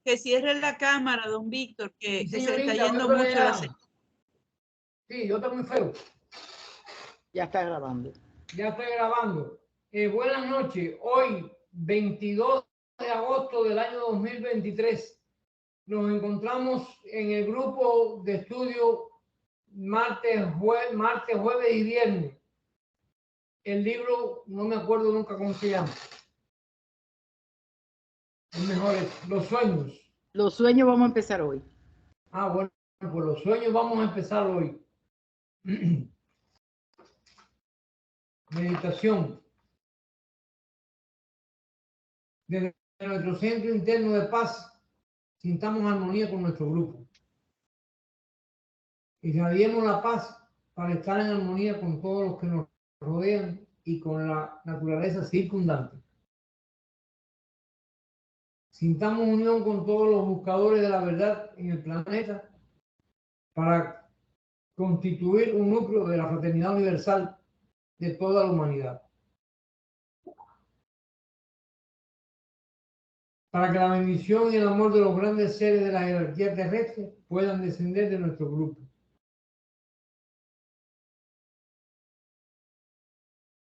Que cierre la cámara, don Víctor, que Sí, se le está señorita, yendo voy por mucho la allá. señal. Sí, yo estoy muy feo. Ya está grabando. Ya estoy grabando. Buenas noches. Hoy, 22 de agosto del año 2023, nos encontramos en el grupo de estudio martes, jueves y viernes. El libro, no me acuerdo nunca cómo se llama. El mejor es Los Sueños. Los sueños vamos a empezar hoy. Ah, bueno, pues los sueños vamos a empezar hoy. Meditación. Desde nuestro centro interno de paz, sintamos armonía con nuestro grupo. Irradiemos la paz para estar en armonía con todos los que nos rodean y con la naturaleza circundante. Sintamos unión con todos los buscadores de la verdad en el planeta para constituir un núcleo de la fraternidad universal de toda la humanidad. Para que la bendición y el amor de los grandes seres de la jerarquía terrestre puedan descender de nuestro grupo.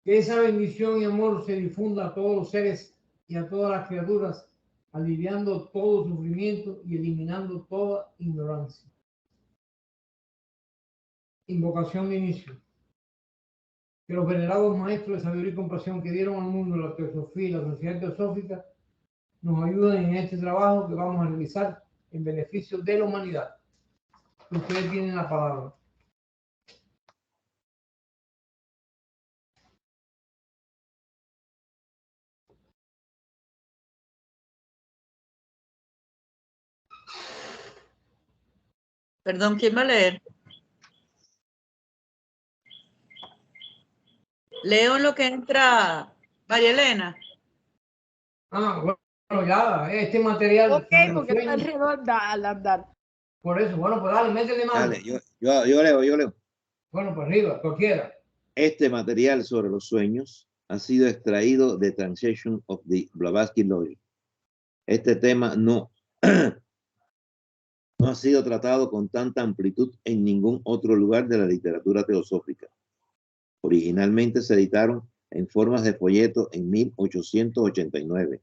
Que esa bendición y amor se difunda a todos los seres y a todas las criaturas, aliviando todo sufrimiento y eliminando toda ignorancia. Invocación de inicio. Que los venerados maestros de sabiduría y compasión que dieron al mundo la teosofía y la sociedad teosófica nos ayuden en este trabajo que vamos a realizar en beneficio de la humanidad. Ustedes tienen la palabra. Perdón, ¿quién va a leer? Leo lo que entra María Elena. Ah, bueno, ya, este material. Ok, porque está alrededor al andar. Por eso, bueno, pues dale, métele mano. Dale, yo leo. Bueno, pues arriba, cualquiera. Este material sobre los sueños ha sido extraído de Translation of the Blavatsky Logic. Este tema no ha sido tratado con tanta amplitud en ningún otro lugar de la literatura teosófica. Originalmente se editaron en formas de folleto en 1889.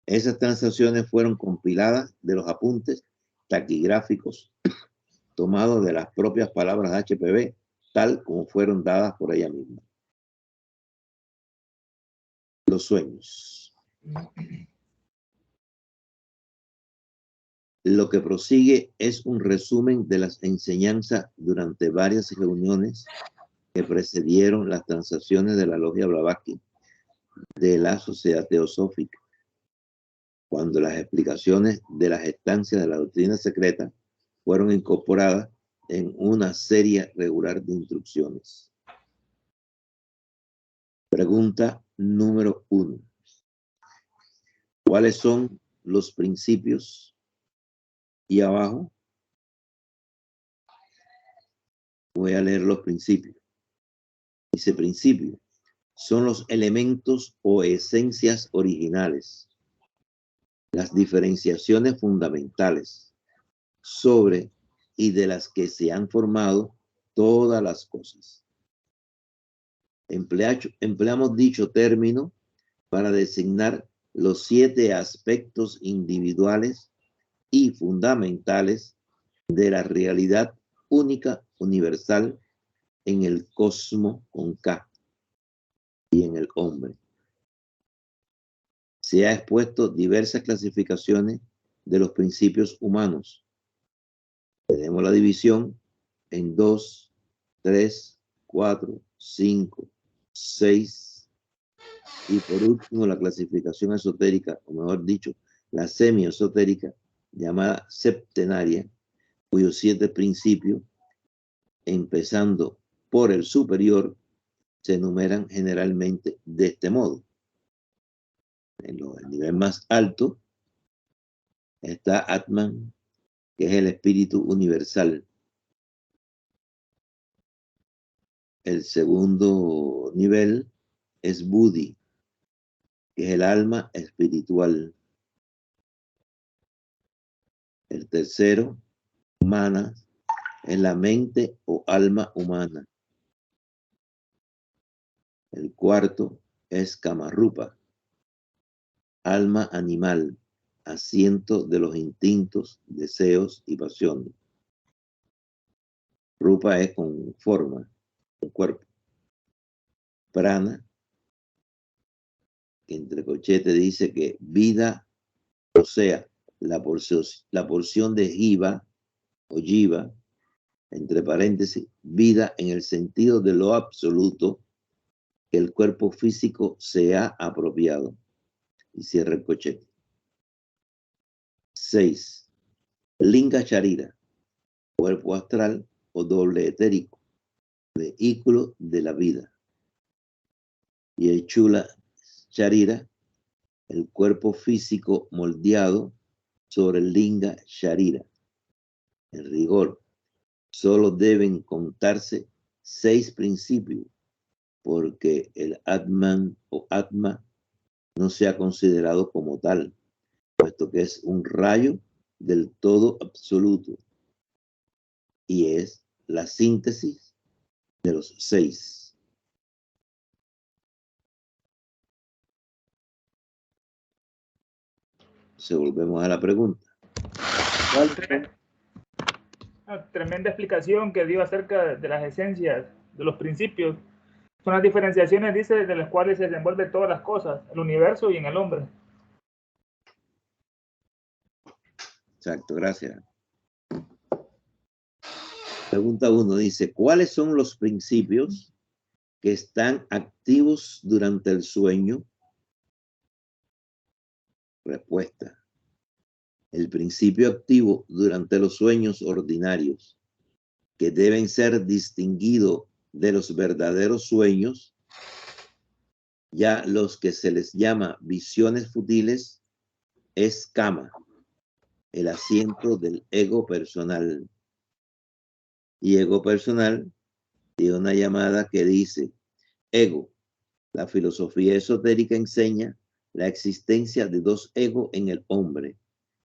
Esas transacciones fueron compiladas de los apuntes taquigráficos tomados de las propias palabras de HPB, tal como fueron dadas por ella misma. Los sueños. Lo que prosigue es un resumen de las enseñanzas durante varias reuniones que precedieron las transacciones de la Logia Blavatsky de la Sociedad Teosófica, cuando las explicaciones de las estancias de la doctrina secreta fueron incorporadas en una serie regular de instrucciones. Pregunta número 1. ¿Cuáles son los principios? Y abajo voy a leer los principios. Dice: principio son los elementos o esencias originales, las diferenciaciones fundamentales sobre y de las que se han formado todas las cosas. Empleamos dicho término para designar los 7 aspectos individuales y fundamentales de la realidad única, universal, en el cosmos con K y en el hombre. Se ha expuesto diversas clasificaciones de los principios humanos. Tenemos la división en 2, 3, 4, 5, 6 y por último la clasificación esotérica, o mejor dicho, la semi-esotérica, llamada septenaria, cuyos 7 principios, empezando por el superior, se enumeran generalmente de este modo. En el nivel más alto está Atman, que es el espíritu universal. El segundo nivel es Buddhi, que es el alma espiritual. El tercero, manas, es la mente o alma humana. El cuarto es kamarupa, alma animal, asiento de los instintos, deseos y pasiones. Rupa es con forma, con cuerpo. Prana, que entre cochete dice que vida, o sea, la porción de jiva o jiva, entre paréntesis, vida en el sentido de lo absoluto que el cuerpo físico se ha apropiado. Y cierra el cochete. 6. Linga Charira, cuerpo astral o doble etérico, vehículo de la vida. Y el Chula Charira, el cuerpo físico moldeado sobre el Linga Charira. En rigor, solo deben contarse 6 principios, porque el Atman o Atma no se ha considerado como tal, puesto que es un rayo del todo absoluto y es la síntesis de los 6. Se volvemos a la pregunta. Tremenda explicación que dio acerca de las esencias, de los principios. Son las diferenciaciones, dice, de las cuales se desenvuelven todas las cosas, el universo y en el hombre. Exacto, gracias. Pregunta 1 dice, ¿cuáles son los principios que están activos durante el sueño? Respuesta. El principio activo durante los sueños ordinarios, que deben ser distinguidos de los verdaderos sueños, ya los que se les llama visiones futiles, es kama, el asiento del ego personal. Y ego personal tiene una llamada que dice, ego, la filosofía esotérica enseña la existencia de 2 egos en el hombre.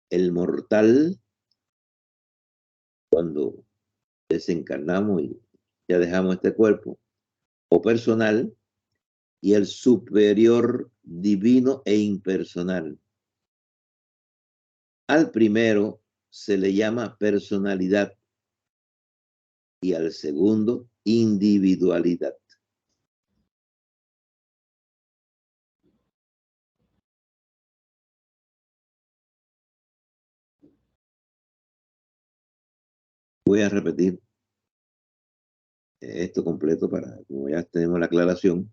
El mortal, cuando desencarnamos y ya dejamos este cuerpo, o personal, y el superior divino e impersonal. Al primero se le llama personalidad y al segundo individualidad. Voy a repetir esto completo para, como ya tenemos la aclaración.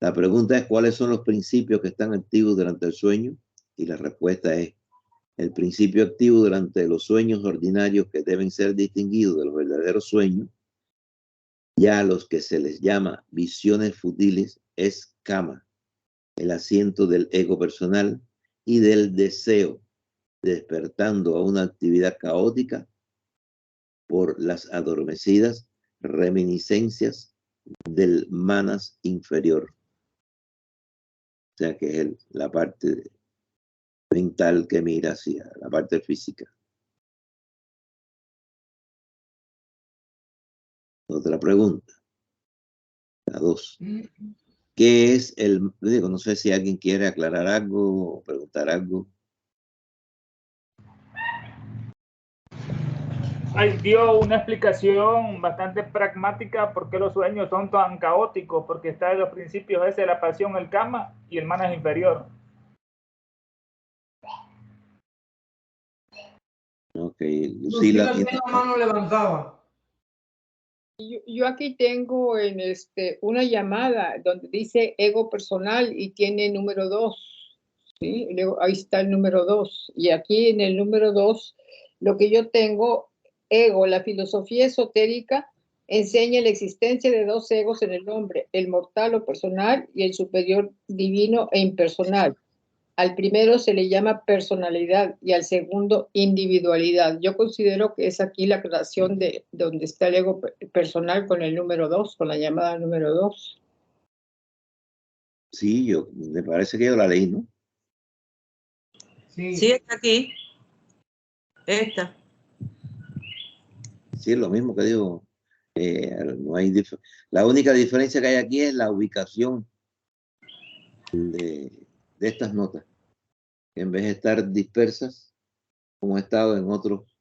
La pregunta es, ¿cuáles son los principios que están activos durante el sueño? Y la respuesta es, el principio activo durante los sueños ordinarios que deben ser distinguidos de los verdaderos sueños, ya a los que se les llama visiones futiles, es kama, el asiento del ego personal y del deseo, despertando a una actividad caótica por las adormecidas reminiscencias del manas inferior. O sea que es la parte mental que mira hacia la parte física. Otra pregunta. La 2. ¿Qué es el... Digo, no sé si alguien quiere aclarar algo o preguntar algo. Ahí dio una explicación bastante pragmática por qué los sueños son tan caóticos, porque está en los principios ese de la pasión, el kama y el manas inferior. Ok, Lucila Lucila tiene la mano levantada. Yo aquí tengo en una llamada donde dice ego personal y tiene número 2. ¿Sí? Luego, ahí está el número 2. Y aquí en el número 2, lo que yo tengo, ego, la filosofía esotérica enseña la existencia de 2 egos en el hombre, el mortal o personal y el superior divino e impersonal. Al primero se le llama personalidad y al segundo individualidad. Yo considero que es aquí la creación de donde está el ego personal con el número 2, con la llamada número 2. Sí, me parece que yo la leí, ¿no? Sí. Sí, está aquí. Esta. Sí, es lo mismo que digo. No hay la única diferencia que hay aquí es la ubicación de estas notas. En vez de estar dispersas, como ha estado en otros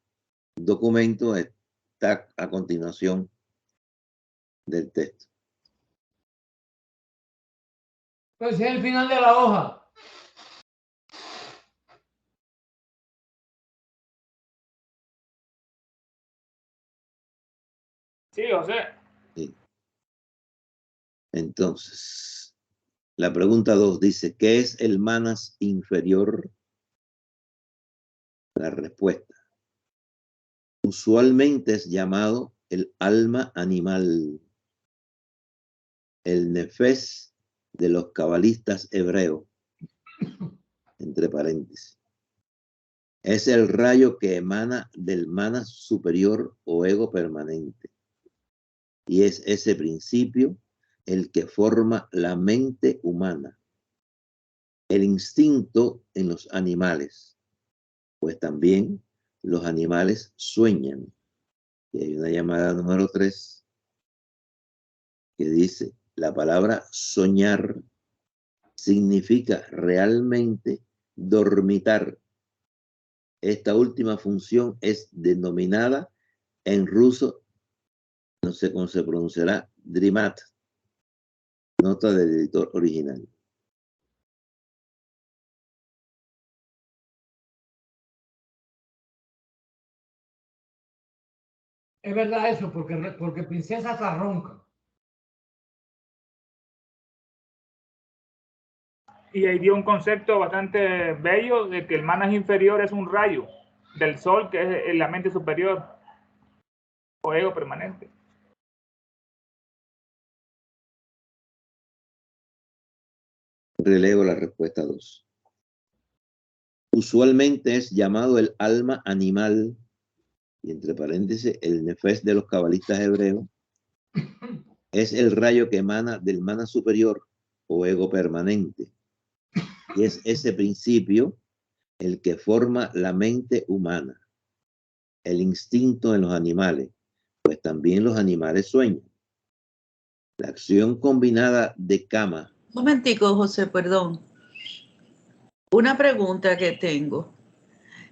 documentos, está a continuación del texto. Pues es el final de la hoja. Sí, José. Sí. Entonces, la pregunta 2 dice, ¿qué es el manas inferior? La respuesta. Usualmente es llamado el alma animal, el nefes de los cabalistas hebreos, entre paréntesis. Es el rayo que emana del manas superior o ego permanente. Y es ese principio el que forma la mente humana, el instinto en los animales, pues también los animales sueñan. Y hay una llamada número 3 que dice, la palabra soñar significa realmente dormitar. Esta última función es denominada en ruso, no sé cómo se pronunciará, drimat. Nota del editor original. Es verdad eso, porque princesa está ronca. Y ahí dio un concepto bastante bello de que el manas inferior es un rayo del sol, que es la mente superior o ego permanente. Releo la respuesta 2. Usualmente es llamado el alma animal, y entre paréntesis, el nefes de los cabalistas hebreos, es el rayo que emana del manas superior o ego permanente. Y es ese principio el que forma la mente humana, el instinto en los animales, pues también los animales sueñan. La acción combinada de kama. Un momentico, José, perdón. Una pregunta que tengo.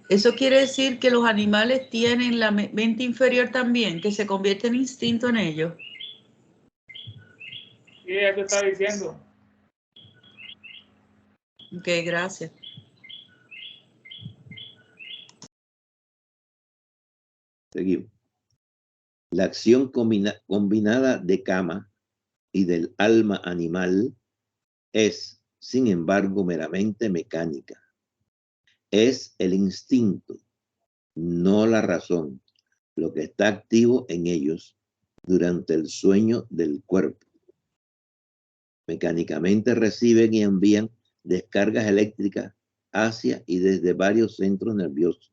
¿Eso quiere decir que los animales tienen la mente inferior también, que se convierte en instinto en ellos? Y eso está diciendo. Ok, gracias. Seguimos. La acción combinada de kama y del alma animal es, sin embargo, meramente mecánica. Es el instinto, no la razón, lo que está activo en ellos durante el sueño del cuerpo. Mecánicamente reciben y envían descargas eléctricas hacia y desde varios centros nerviosos.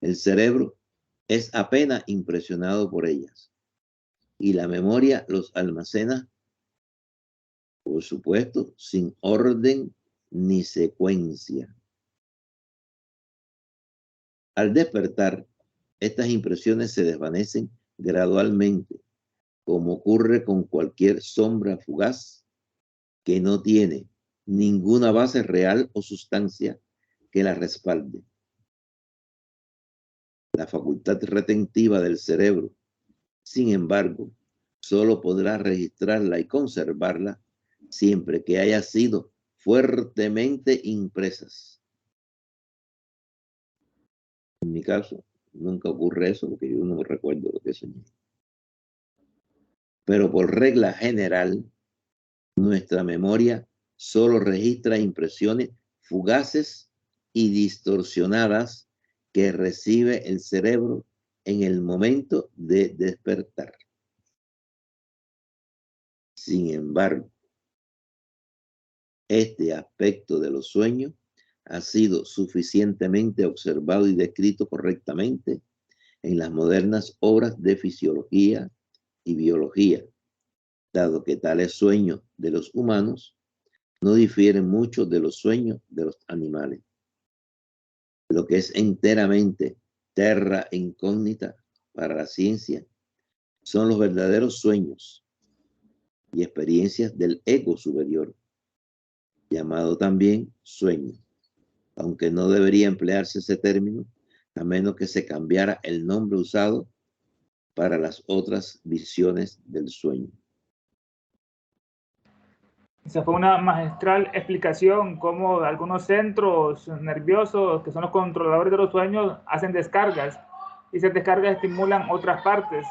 El cerebro es apenas impresionado por ellas y la memoria los almacena, por supuesto, sin orden ni secuencia. Al despertar, estas impresiones se desvanecen gradualmente, como ocurre con cualquier sombra fugaz que no tiene ninguna base real o sustancia que la respalde. La facultad retentiva del cerebro, sin embargo, solo podrá registrarla y conservarla siempre que haya sido fuertemente impresas. En mi caso, nunca ocurre eso porque yo no recuerdo lo que soñé. Pero por regla general, nuestra memoria solo registra impresiones fugaces y distorsionadas que recibe el cerebro en el momento de despertar. Sin embargo, este aspecto de los sueños ha sido suficientemente observado y descrito correctamente en las modernas obras de fisiología y biología, dado que tales sueños de los humanos no difieren mucho de los sueños de los animales. Lo que es enteramente terra incógnita para la ciencia son los verdaderos sueños y experiencias del ego superior, llamado también sueño, aunque no debería emplearse ese término a menos que se cambiara el nombre usado para las otras visiones del sueño. Esa fue una magistral explicación cómo algunos centros nerviosos, que son los controladores de los sueños, hacen descargas y esas descargas estimulan otras partes.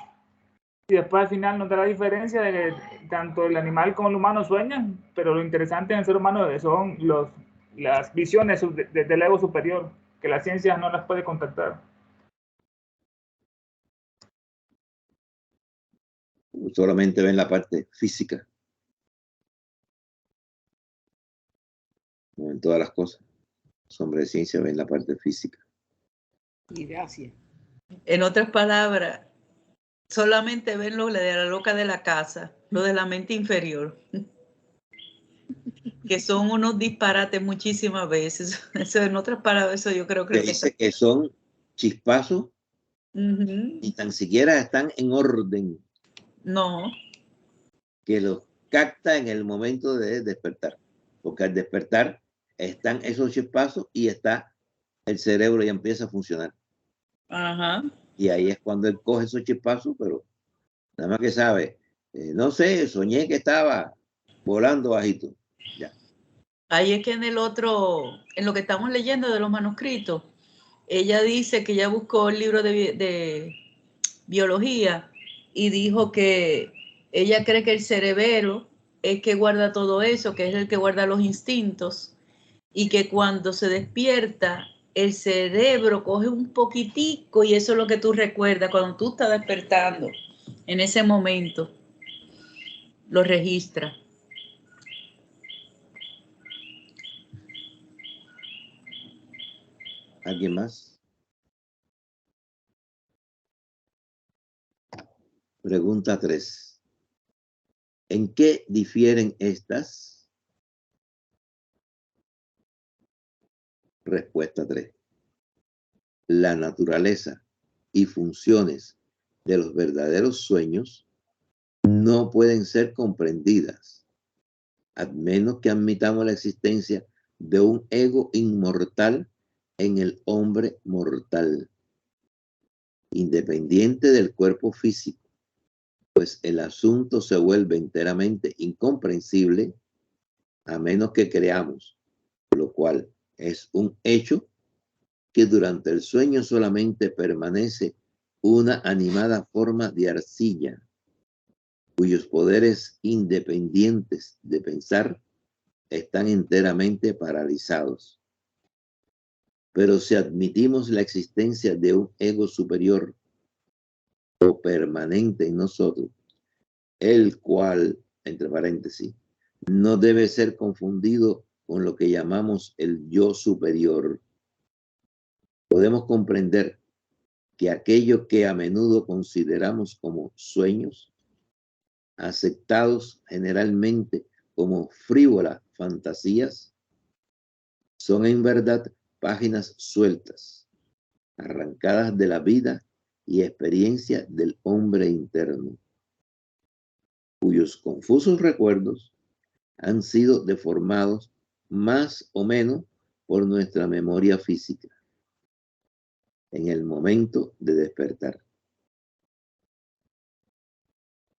Y después al final nos da la diferencia de que tanto el animal como el humano sueñan, pero lo interesante en el ser humano son las visiones del ego superior, que la ciencia no las puede contactar. Solamente ven la parte física, no en todas las cosas. Los hombres de ciencia ven la parte física. Y gracias. En otras palabras, solamente ven lo de la loca de la casa, lo de la mente inferior, que son unos disparates muchísimas veces. Eso, en otras palabras, eso yo creo Se que dice que son chispazos y tan siquiera están en orden, no. que los capta en el momento de despertar. Porque al despertar están esos chispazos y está el cerebro y empieza a funcionar. Ajá. Y ahí es cuando él coge esos chispazos, pero nada más que sabe, no sé, soñé que estaba volando bajito. Ya. Ahí es que en lo que estamos leyendo de los manuscritos, ella dice que ella buscó el libro de biología y dijo que ella cree que el cerebelo es que guarda todo eso, que es el que guarda los instintos, y que cuando se despierta, el cerebro coge un poquitico y eso es lo que tú recuerdas cuando tú estás despertando. En ese momento lo registra. ¿Alguien más? Pregunta 3. ¿En qué difieren estas? Respuesta 3. La naturaleza y funciones de los verdaderos sueños no pueden ser comprendidas, a menos que admitamos la existencia de un ego inmortal en el hombre mortal, independiente del cuerpo físico, pues el asunto se vuelve enteramente incomprensible a menos que creamos, lo cual es un hecho, que durante el sueño solamente permanece una animada forma de arcilla, cuyos poderes independientes de pensar están enteramente paralizados. Pero si admitimos la existencia de un ego superior o permanente en nosotros, el cual, entre paréntesis, no debe ser confundido con lo que llamamos el yo superior, podemos comprender que aquello que a menudo consideramos como sueños, aceptados generalmente como frívolas fantasías, son en verdad páginas sueltas, arrancadas de la vida y experiencia del hombre interno, cuyos confusos recuerdos han sido deformados más o menos por nuestra memoria física en el momento de despertar.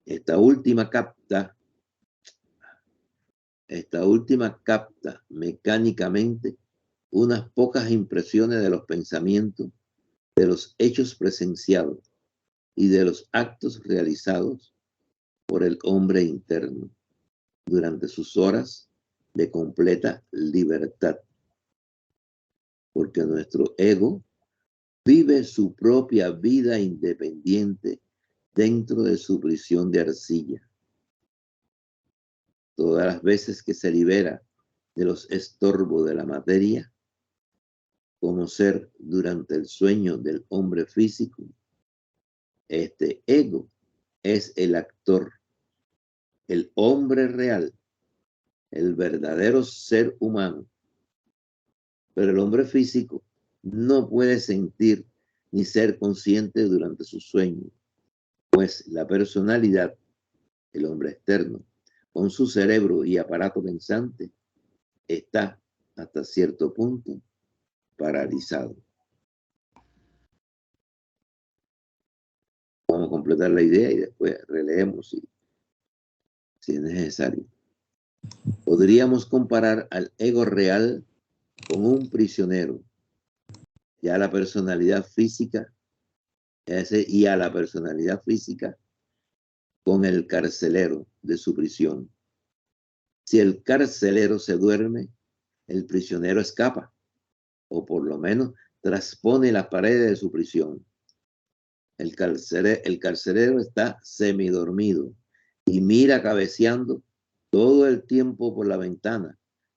Esta última capta mecánicamente unas pocas impresiones de los pensamientos, de los hechos presenciados y de los actos realizados por el hombre interno durante sus horas de completa libertad, porque nuestro ego vive su propia vida independiente dentro de su prisión de arcilla. Todas las veces que se libera de los estorbos de la materia, como ser durante el sueño del hombre físico, este ego es el actor, el hombre real, el verdadero ser humano. Pero el hombre físico no puede sentir ni ser consciente durante su sueño, pues la personalidad, el hombre externo, con su cerebro y aparato pensante, está hasta cierto punto paralizado. Vamos a completar la idea y después releemos si es necesario. Podríamos comparar al ego real con un prisionero, ya la personalidad física, y a la personalidad física con el carcelero de su prisión. Si el carcelero se duerme, el prisionero escapa, o por lo menos traspone las paredes de su prisión. El carcelero está semidormido y mira cabeceando todo el tiempo por la ventana,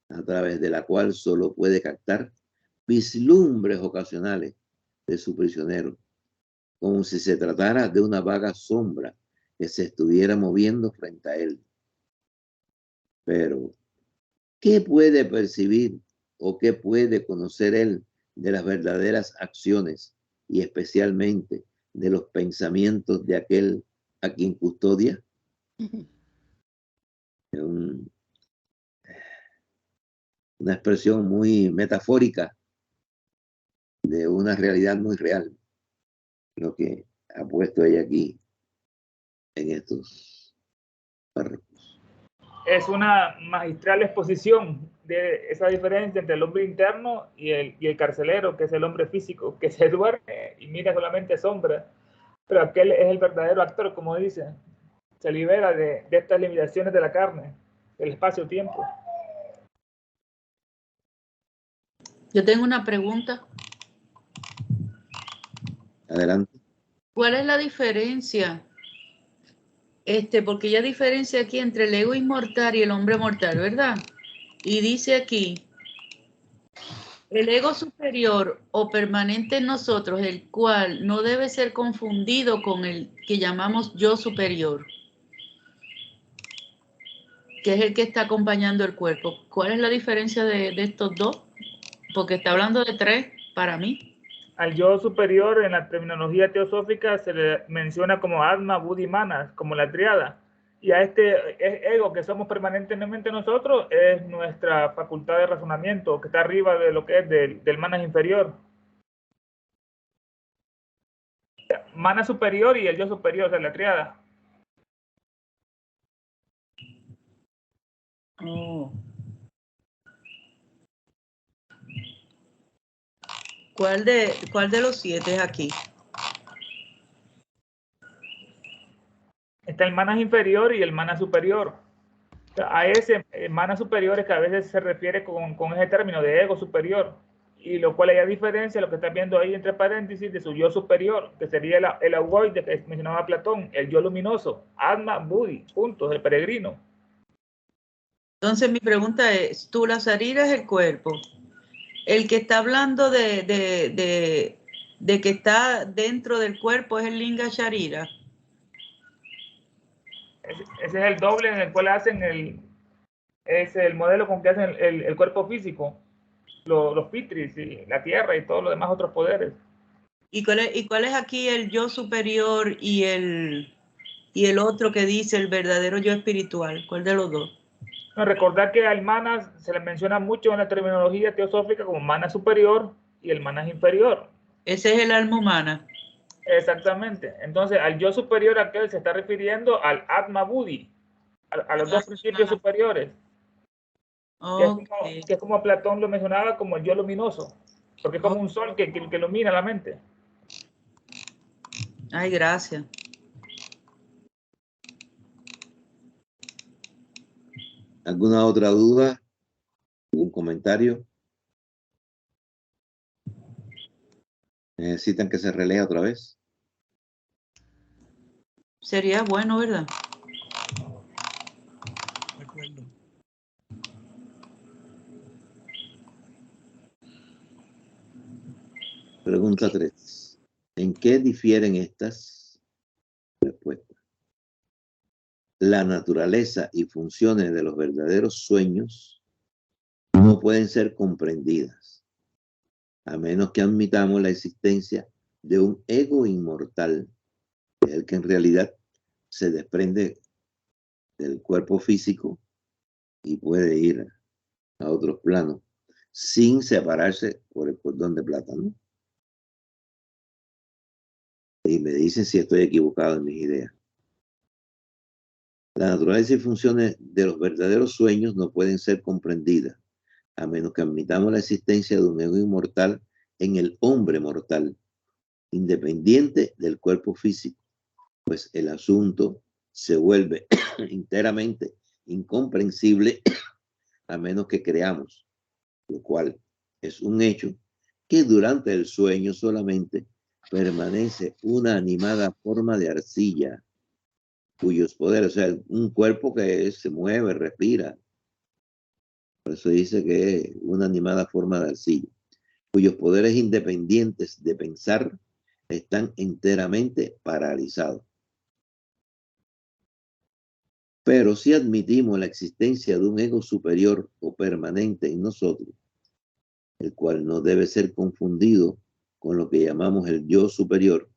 a través de la cual solo puede captar vislumbres ocasionales de su prisionero, como si se tratara de una vaga sombra que se estuviera moviendo frente a él. Pero, ¿qué puede percibir o qué puede conocer él de las verdaderas acciones y especialmente de los pensamientos de aquel a quien custodia? Es una expresión muy metafórica de una realidad muy real, lo que ha puesto ella aquí en estos párrafos. Es una magistral exposición de esa diferencia entre el hombre interno y el carcelero, que es el hombre físico, que se duerme y mira solamente sombra, pero aquel es el verdadero actor, como dice, se libera de estas limitaciones de la carne, del espacio-tiempo. Yo tengo una pregunta. Adelante. ¿Cuál es la diferencia? Porque ella diferencia aquí entre el ego inmortal y el hombre mortal, ¿verdad? Y dice aquí, el ego superior o permanente en nosotros, el cual no debe ser confundido con el que llamamos yo superior, que es el que está acompañando el cuerpo. ¿Cuál es la diferencia de estos dos? Porque está hablando de tres para mí. Al yo superior en la terminología teosófica se le menciona como Atma, Buddhi, Manas, como la triada. Y a este ego que somos permanentemente nosotros es nuestra facultad de razonamiento, que está arriba de lo que es del Manas inferior. Mana superior y el yo superior, o sea, la triada. Oh. ¿Cuál de los 7 es aquí? Está el Manas inferior y el Manas superior. O sea, a ese Manas superior es que a veces se refiere con ese término de ego superior, y lo cual hay diferencia lo que está viendo ahí entre paréntesis de su yo superior, que sería el augoide que mencionaba Platón, el yo luminoso, Atma, Buddhi, punto, el peregrino. Entonces mi pregunta es, Stula Sarira es el cuerpo. El que está hablando de que está dentro del cuerpo es el Linga Sharira. Ese es el doble en el cual hacen es el modelo con que hacen el cuerpo físico, los pitris y la tierra y todos los demás otros poderes. ¿Y cuál es aquí el yo superior y el otro que dice el verdadero yo espiritual? ¿Cuál de los dos? No, recordar que al Manas se le menciona mucho en la terminología teosófica como Manas superior y el Manas inferior. Ese es el alma humana. Exactamente. Entonces, al yo superior aquel se está refiriendo al Atma Buddhi, a los dos principios superiores. Okay. Que es como Platón lo mencionaba como el yo luminoso, porque es como un sol que ilumina la mente. Ay, gracias. ¿Alguna otra duda? ¿Algún comentario? ¿Necesitan que se relea otra vez? Sería bueno, ¿verdad? De acuerdo. Pregunta 3. ¿En qué difieren estas respuestas? La naturaleza y funciones de los verdaderos sueños no pueden ser comprendidas. a menos que admitamos la existencia de un ego inmortal, que es el que en realidad se desprende del cuerpo físico y puede ir a otros planos sin separarse por el cordón de plata, ¿no? Y me dicen si estoy equivocado en mis ideas. La naturaleza y funciones de los verdaderos sueños no pueden ser comprendidas, a menos que admitamos la existencia de un ego inmortal en el hombre mortal, independiente del cuerpo físico, pues el asunto se vuelve enteramente incomprensible a menos que creamos, lo cual es un hecho, que durante el sueño solamente permanece una animada forma de arcilla, cuyos poderes, o sea, un cuerpo que se mueve, respira. Por eso dice que es una animada forma de arcilla, cuyos poderes independientes de pensar están enteramente paralizados. Pero si admitimos la existencia de un ego superior o permanente en nosotros, el cual no debe ser confundido con lo que llamamos el yo superior,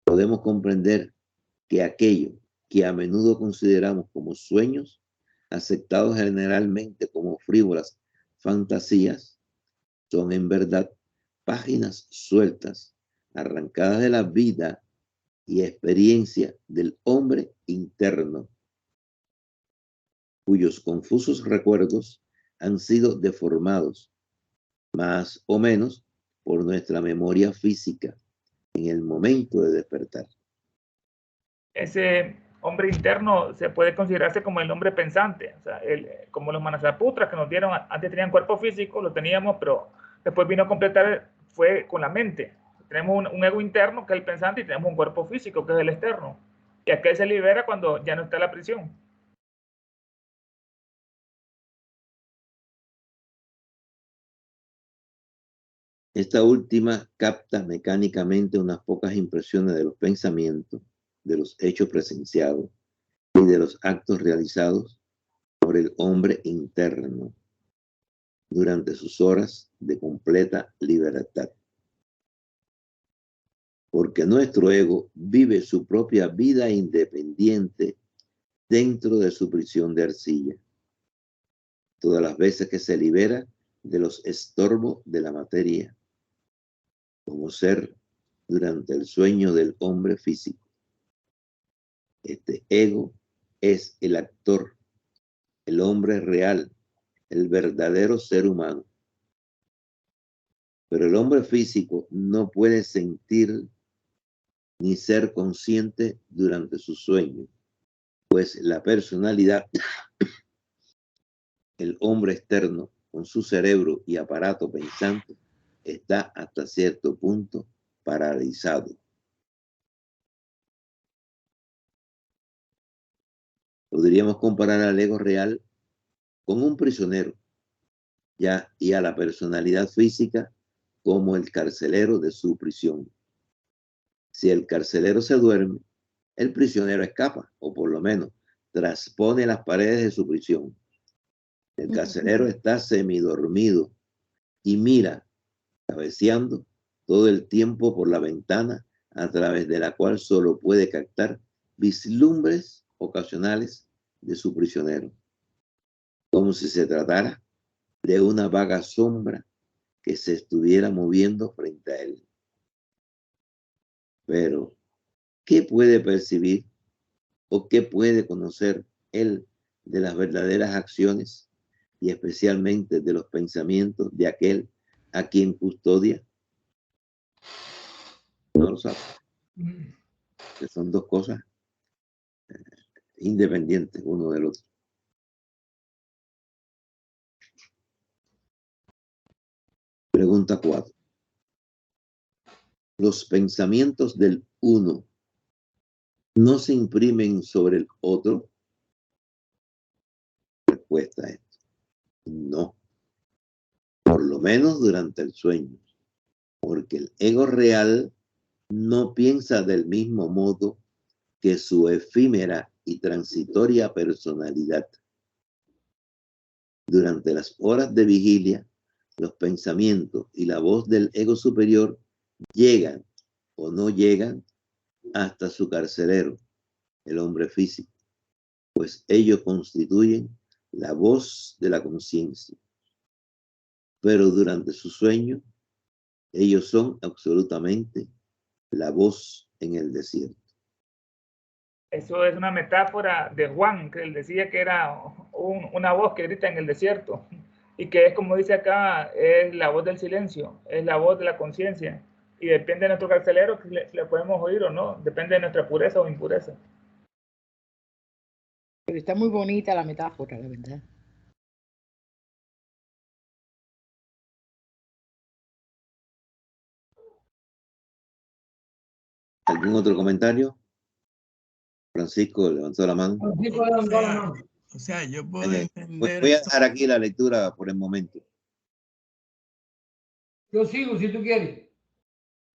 podemos comprender que aquello que a menudo consideramos como sueños, aceptados generalmente como frívolas fantasías, son en verdad páginas sueltas, arrancadas de la vida y experiencia del hombre interno, cuyos confusos recuerdos han sido deformados, más o menos, por nuestra memoria física en el momento de despertar. Ese hombre interno se puede considerarse como el hombre pensante, o sea, como los manasaputras que nos dieron, antes tenían cuerpo físico, lo teníamos, pero después vino a completar, fue con la mente. Tenemos un ego interno que es el pensante y tenemos un cuerpo físico que es el externo. Y aquel se libera cuando ya no está en la prisión. Esta última capta mecánicamente unas pocas impresiones de los pensamientos, de los hechos presenciados y de los actos realizados por el hombre interno durante sus horas de completa libertad. Porque nuestro ego vive su propia vida independiente dentro de su prisión de arcilla, todas las veces que se libera de los estorbos de la materia, como ser durante el sueño del hombre físico. Este ego es el actor, el hombre real, el verdadero ser humano. Pero el hombre físico no puede sentir ni ser consciente durante su sueño, pues la personalidad, el hombre externo, con su cerebro y aparato pensante, está hasta cierto punto paralizado. Podríamos comparar al ego real con un prisionero, ya, y a la personalidad física como el carcelero de su prisión. Si el carcelero se duerme, el prisionero escapa, o por lo menos traspone las paredes de su prisión. El carcelero está semidormido y mira, cabeceando, todo el tiempo por la ventana a través de la cual solo puede captar vislumbres ocasionales de su prisionero, como si se tratara de una vaga sombra que se estuviera moviendo frente a él. Pero, ¿qué puede percibir o qué puede conocer él de las verdaderas acciones y especialmente de los pensamientos de aquel a quien custodia? No lo sabe. Que son dos cosas independientes uno del otro. Pregunta 4. ¿Los pensamientos del uno no se imprimen sobre el otro? Respuesta a esto: no. Por lo menos durante el sueño. Porque el ego real no piensa del mismo modo que su efímera y transitoria personalidad. Durante las horas de vigilia, los pensamientos y la voz del ego superior llegan o no llegan hasta su carcelero, el hombre físico, pues ellos constituyen la voz de la conciencia. Pero durante su sueño, ellos son absolutamente la voz en el desierto. Eso es una metáfora de Juan, que él decía que era una voz que grita en el desierto, y que es, como dice acá, es la voz del silencio, es la voz de la conciencia, y depende de nuestro carcelero si le podemos oír o no, depende de nuestra pureza o impureza. Pero está muy bonita la metáfora, la verdad. ¿Algún otro comentario? Francisco levantó la mano. Francisco levantó la mano. O sea, yo puedo entender. Voy a dejar aquí la lectura por el momento. Yo sigo si tú quieres.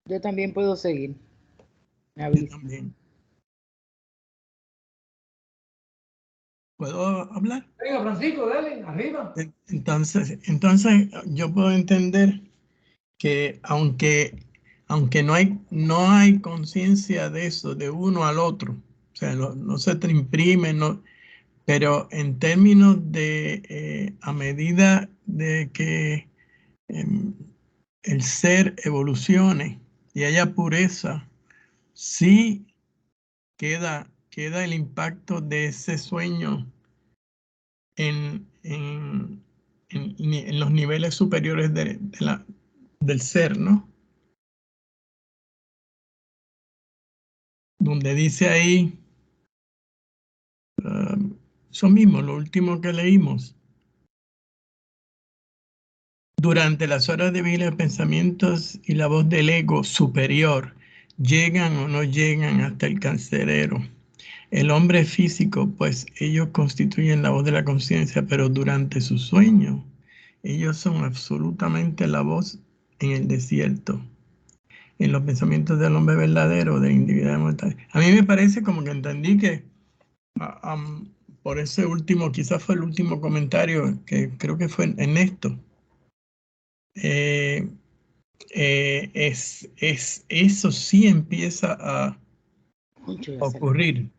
Yo también puedo seguir. Me Yo avisa. también. ¿Puedo hablar? Venga, Francisco, dale, arriba. Entonces yo puedo entender que aunque no hay conciencia de eso, de uno al otro, o sea, no se te imprime, no, pero en términos de a medida de que el ser evolucione y haya pureza, sí queda el impacto de ese sueño en los niveles superiores del ser, ¿no? Donde dice ahí, eso mismo, lo último que leímos. Durante las horas de vida, pensamientos y la voz del ego superior llegan o no llegan hasta el carcelero. El hombre físico, pues ellos constituyen la voz de la conciencia, pero durante su sueño, ellos son absolutamente la voz en el desierto, en los pensamientos del hombre verdadero, de individualidad mortal. A mí me parece como que entendí que por ese último, quizás fue el último comentario, que creo que fue en esto. Eso sí empieza a ocurrir.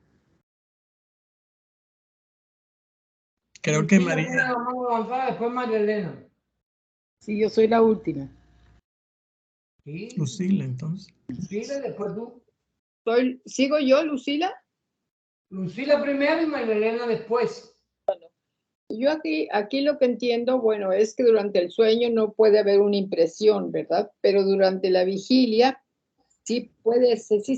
Creo que María. Después María Elena. Sí, yo soy la última. Sí. Lucila, entonces. Lucila, después tú. ¿Sigo yo, Lucila? Lucila primero y María Elena después. Yo aquí lo que entiendo, bueno, es que durante el sueño no puede haber una impresión, ¿verdad? Pero durante la vigilia sí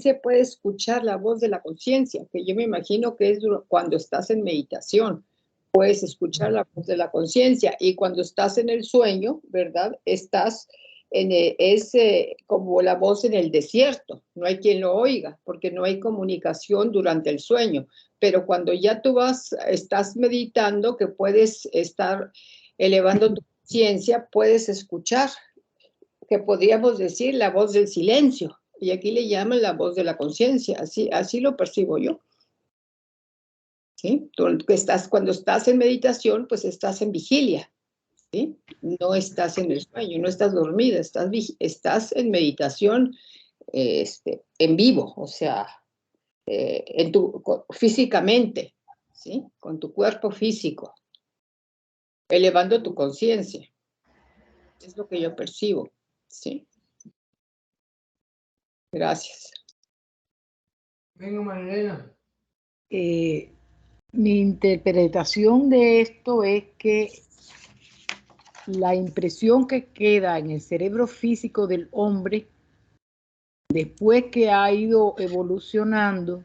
se puede escuchar la voz de la conciencia, que yo me imagino que es cuando estás en meditación, puedes escuchar la voz de la conciencia, y cuando estás en el sueño, ¿verdad? Estás como la voz en el desierto, no hay quien lo oiga, porque no hay comunicación durante el sueño. Pero cuando ya tú estás meditando, que puedes estar elevando tu conciencia, puedes escuchar, que podríamos decir la voz del silencio, y aquí le llaman la voz de la conciencia, así lo percibo yo. ¿Sí? Cuando estás en meditación, pues estás en vigilia, ¿sí? No estás en el sueño, no estás dormida, estás en meditación en vivo, o sea, físicamente, ¿sí? Con tu cuerpo físico, elevando tu conciencia. Es lo que yo percibo, ¿sí? Gracias. Venga, María Elena. Mi interpretación de esto es que la impresión que queda en el cerebro físico del hombre, después que ha ido evolucionando,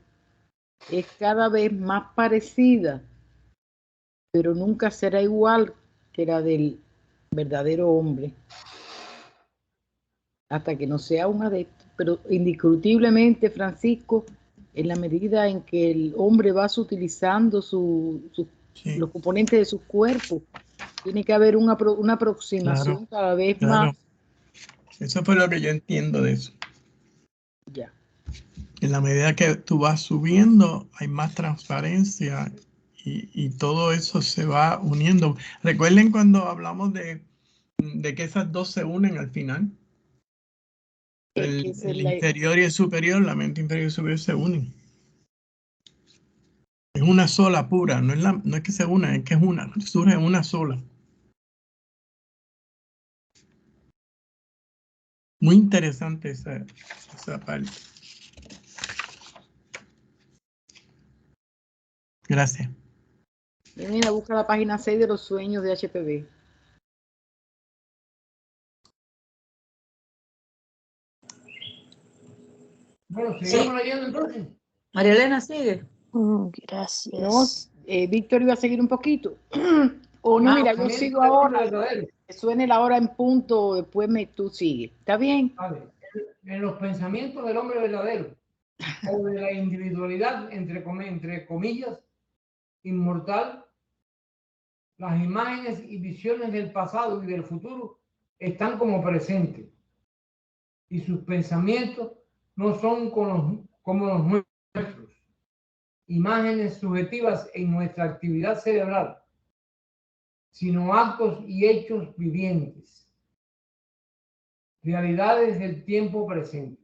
es cada vez más parecida, pero nunca será igual que la del verdadero hombre, hasta que no sea un adepto. Pero indiscutiblemente, Francisco, en la medida en que el hombre va utilizando los componentes de su cuerpo, tiene que haber una aproximación cada vez más. Eso fue lo que yo entiendo de eso. Ya. En la medida que tú vas subiendo, hay más transparencia y todo eso se va uniendo. Recuerden cuando hablamos de de que esas dos se unen al final. El la- inferior y el superior, la mente inferior y el superior se unen. Es una sola pura, no es que se una, es que es una, surge una sola. Muy interesante esa parte. Gracias. Mira, busca la página 6 de los sueños de HPV. Bueno, seguimos leyendo entonces. María Elena, sigue. Gracias. No, Víctor iba a seguir un poquito. O no, mira, yo sigo ahora. Que suene la hora en punto, después tú sigues. ¿Está bien? Vale. En los pensamientos del hombre verdadero, o de la individualidad, entre comillas, inmortal, las imágenes y visiones del pasado y del futuro están como presentes. Y sus pensamientos no son como los nuestros. Imágenes subjetivas en nuestra actividad cerebral, sino actos y hechos vivientes. Realidades del tiempo presente.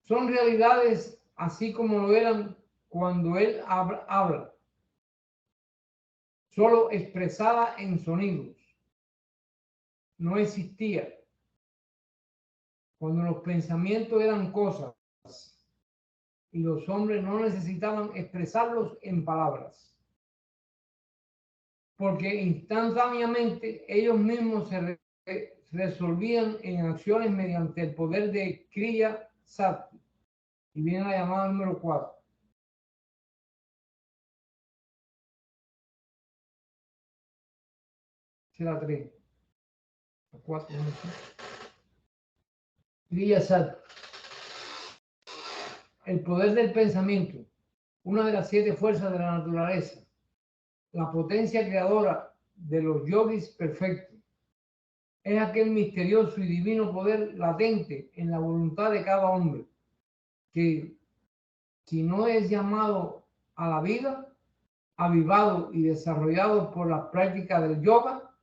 Son realidades así como lo eran cuando él habla, solo expresada en sonidos. No existía. Cuando los pensamientos eran cosas y los hombres no necesitaban expresarlos en palabras, porque instantáneamente ellos mismos se resolvían en acciones mediante el poder de Kriya Sakti. Y viene la llamada número 4. Será 3. 4. Kriya Sakti. El poder del pensamiento, una de las 7 fuerzas de la naturaleza, la potencia creadora de los yogis perfectos, es aquel misterioso y divino poder latente en la voluntad de cada hombre, que si no es llamado a la vida, avivado y desarrollado por la práctica del yoga,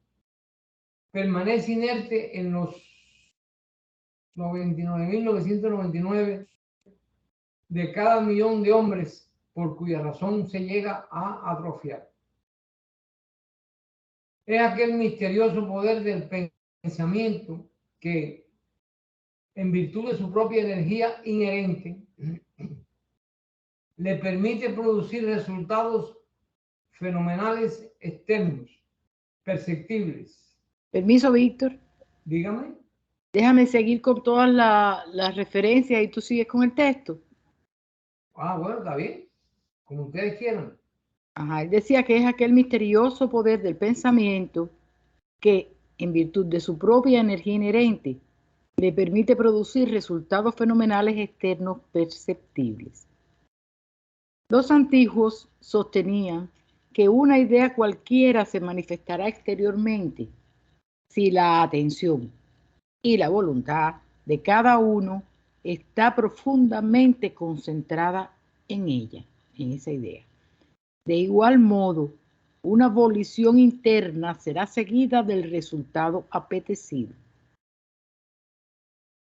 permanece inerte en los 99.999 de cada millón de hombres por cuya razón se llega a atrofiar. Es aquel misterioso poder del pensamiento que, en virtud de su propia energía inherente, le permite producir resultados fenomenales externos, perceptibles. Permiso, Víctor. Dígame. Déjame seguir con todas las referencias y tú sigues con el texto. Ah, bueno, está bien. Como ustedes quieran. Ajá, él decía que es aquel misterioso poder del pensamiento que, en virtud de su propia energía inherente, le permite producir resultados fenomenales externos perceptibles. Los antiguos sostenían que una idea cualquiera se manifestará exteriormente si la atención y la voluntad de cada uno está profundamente concentrada en ella, en esa idea. De igual modo, una volición interna será seguida del resultado apetecido.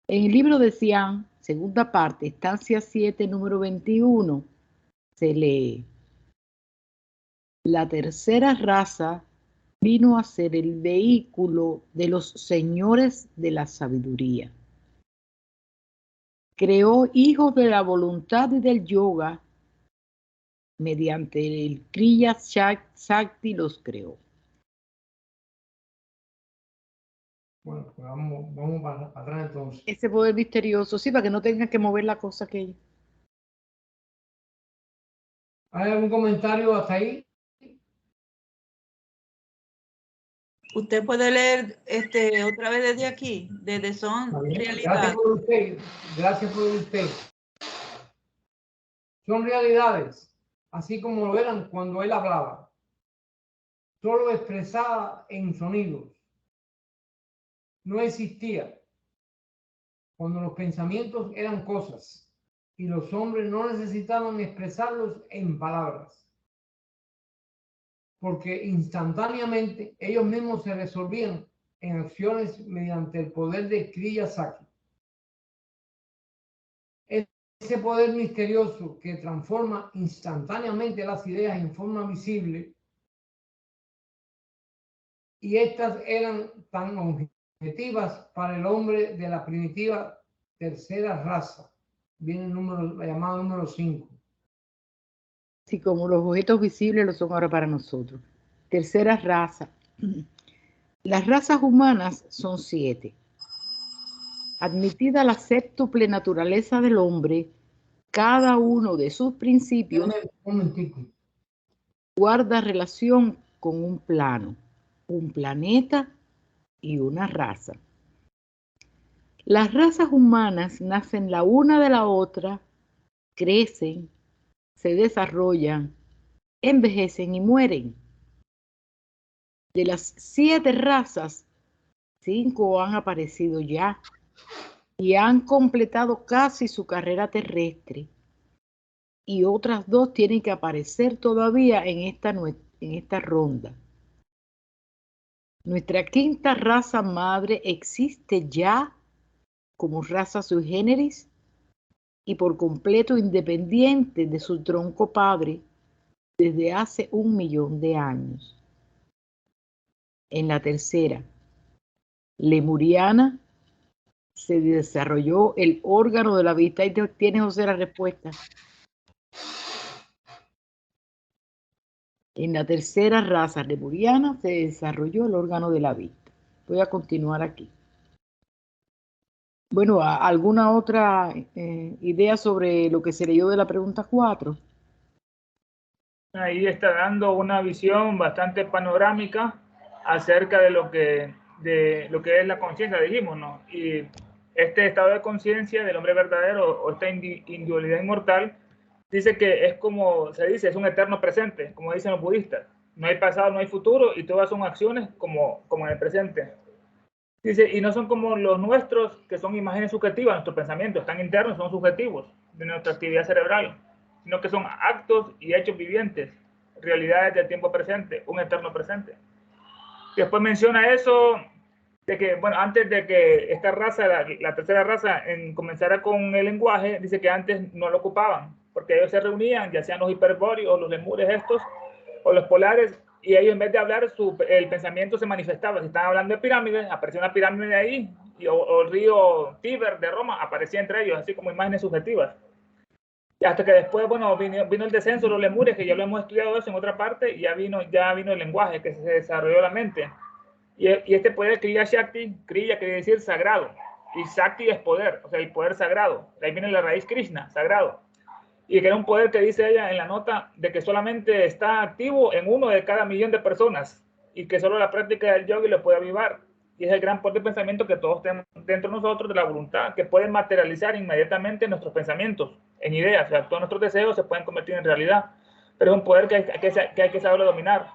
En el libro de Xian, segunda parte, estancia 7, número 21, se lee: la tercera raza vino a ser el vehículo de los señores de la sabiduría. Creó hijos de la voluntad y del yoga. Mediante el Kriya Sakti los creó. Bueno, pues vamos para atrás entonces. Ese poder misterioso, sí, para que no tengan que mover la cosa aquella. ¿Hay algún comentario hasta ahí? Usted puede leer otra vez desde aquí, desde son realidades. Gracias por usted. Gracias por usted. Son realidades, así como lo eran cuando él hablaba, solo expresada en sonidos. No existía cuando los pensamientos eran cosas y los hombres no necesitaban expresarlos en palabras. porque instantáneamente ellos mismos se resolvían en acciones mediante el poder de Kriya Shakti. Ese poder misterioso que transforma instantáneamente las ideas en forma visible, y estas eran tan objetivas para el hombre de la primitiva tercera raza. Viene el número, la llamada número 5. Sí, como los objetos visibles lo son ahora para nosotros. Tercera raza. Las razas humanas son 7. Admitida la séptuple naturaleza del hombre, cada uno de sus principios Un momentico. guarda relación con un plano, un planeta y una raza. Las razas humanas nacen la una de la otra, crecen, se desarrollan, envejecen y mueren. De las 7 razas, 5 han aparecido ya y han completado casi su carrera terrestre, y otras 2 tienen que aparecer todavía en esta ronda. Nuestra quinta raza madre existe ya como raza sui generis y por completo independiente de su tronco padre desde hace 1.000.000 de años. En la tercera, lemuriana, se desarrolló el órgano de la vista. Ahí tiene José la respuesta. En la tercera raza lemuriana se desarrolló el órgano de la vista. Voy a continuar aquí. Bueno, ¿alguna otra idea sobre lo que se leyó de la pregunta 4? Ahí está dando una visión bastante panorámica acerca de lo que es la conciencia, dijimos, ¿no? Y este estado de conciencia del hombre verdadero o esta individualidad inmortal, dice que es como se dice, es un eterno presente, como dicen los budistas. No hay pasado, no hay futuro y todas son acciones como en el presente. Dice, y no son como los nuestros, que son imágenes subjetivas, nuestros pensamientos están internos, son subjetivos de nuestra actividad cerebral, sino que son actos y hechos vivientes, realidades del tiempo presente, un eterno presente. Después menciona eso, de que, bueno, antes de que esta raza, la tercera raza, comenzara con el lenguaje, dice que antes no lo ocupaban, porque ellos se reunían, ya sean los hiperbóreos, los lemures estos, o los polares, y ellos en vez de hablar, el pensamiento se manifestaba. Si estaban hablando de pirámides, aparecía una pirámide de ahí, o el río Tíber de Roma aparecía entre ellos, así como imágenes subjetivas. Y hasta que después, bueno, vino el descenso de los lemures, que ya lo hemos estudiado eso en otra parte, y ya vino el lenguaje, que se desarrolló la mente. Y este poder Kriya Shakti, Kriya quiere decir sagrado, y Shakti es poder, o sea, el poder sagrado. De ahí viene la raíz Krishna, sagrado. Y que era un poder que dice ella en la nota de que solamente está activo en 1 de cada 1.000.000 de personas y que solo la práctica del yogi lo puede avivar. Y es el gran poder de pensamiento que todos tenemos dentro de nosotros, de la voluntad, que pueden materializar inmediatamente nuestros pensamientos en ideas. O sea, todos nuestros deseos se pueden convertir en realidad, pero es un poder que hay que saberlo dominar.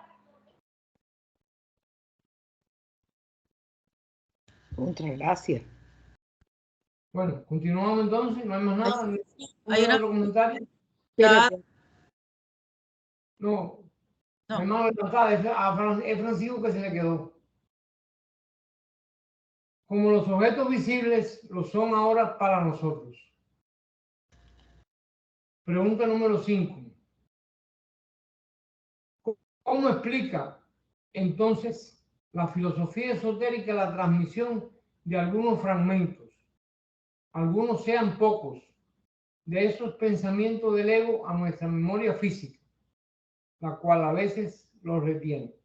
Muchas gracias. Bueno, continuamos entonces, no hay más nada. Hay otro comentario? Espérate. No. No. Mi mano levantada, es Francisco que se le quedó. Como los objetos visibles lo son ahora para nosotros. Pregunta número 5. ¿Cómo explica entonces la filosofía esotérica la transmisión de algunos fragmentos, algunos sean pocos, de esos pensamientos del ego a nuestra memoria física, la cual a veces los retiene?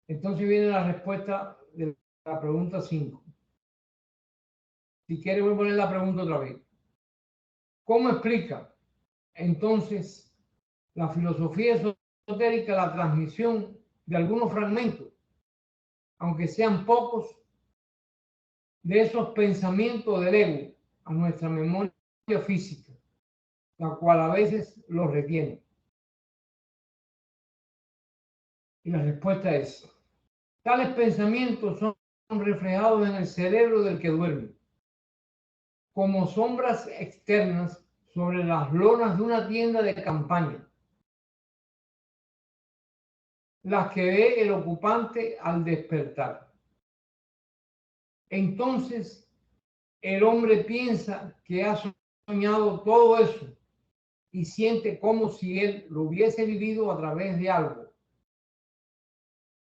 Entonces viene la respuesta de la pregunta 5. Si quiere, voy a poner la pregunta otra vez. ¿Cómo explica entonces la filosofía esotérica la transmisión de algunos fragmentos, aunque sean pocos, de esos pensamientos del ego a nuestra memoria física, la cual a veces los retiene? Y la respuesta es: tales pensamientos son reflejados en el cerebro del que duerme, como sombras externas sobre las lonas de una tienda de campaña. las que ve el ocupante al despertar. Entonces, el hombre piensa que ha soñado todo eso y siente como si él lo hubiese vivido a través de algo,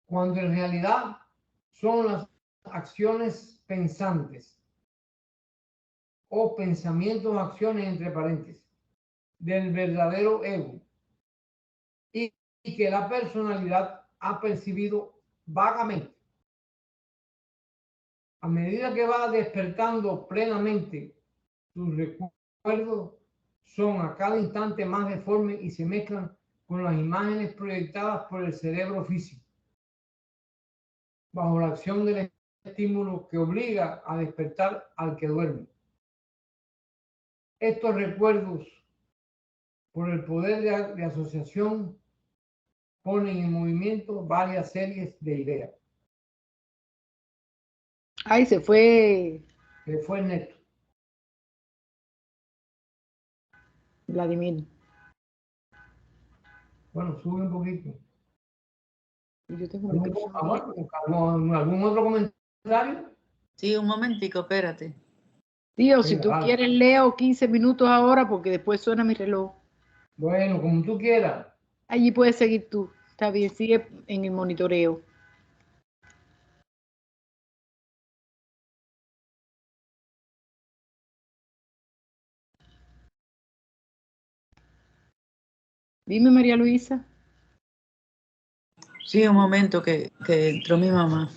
cuando en realidad son las acciones pensantes o pensamientos, acciones entre paréntesis, del verdadero ego y que la personalidad ha percibido vagamente. A medida que va despertando plenamente, sus recuerdos son a cada instante más deformes y se mezclan con las imágenes proyectadas por el cerebro físico, bajo la acción del estímulo que obliga a despertar al que duerme. Estos recuerdos, por el poder de asociación, ponen en movimiento varias series de ideas. Ay, se fue Que fue neto. Vladimir. Bueno, sube un poquito. Yo tengo un micrófono. ¿Algún otro comentario? Sí, un momentico, espérate. Tío, si tú Vale. quieres, leo 15 minutos ahora porque después suena mi reloj. Bueno, como tú quieras. Allí puedes seguir tú. Está bien, sigue en el monitoreo. Dime, María Luisa. Sí, un momento que entró mi mamá.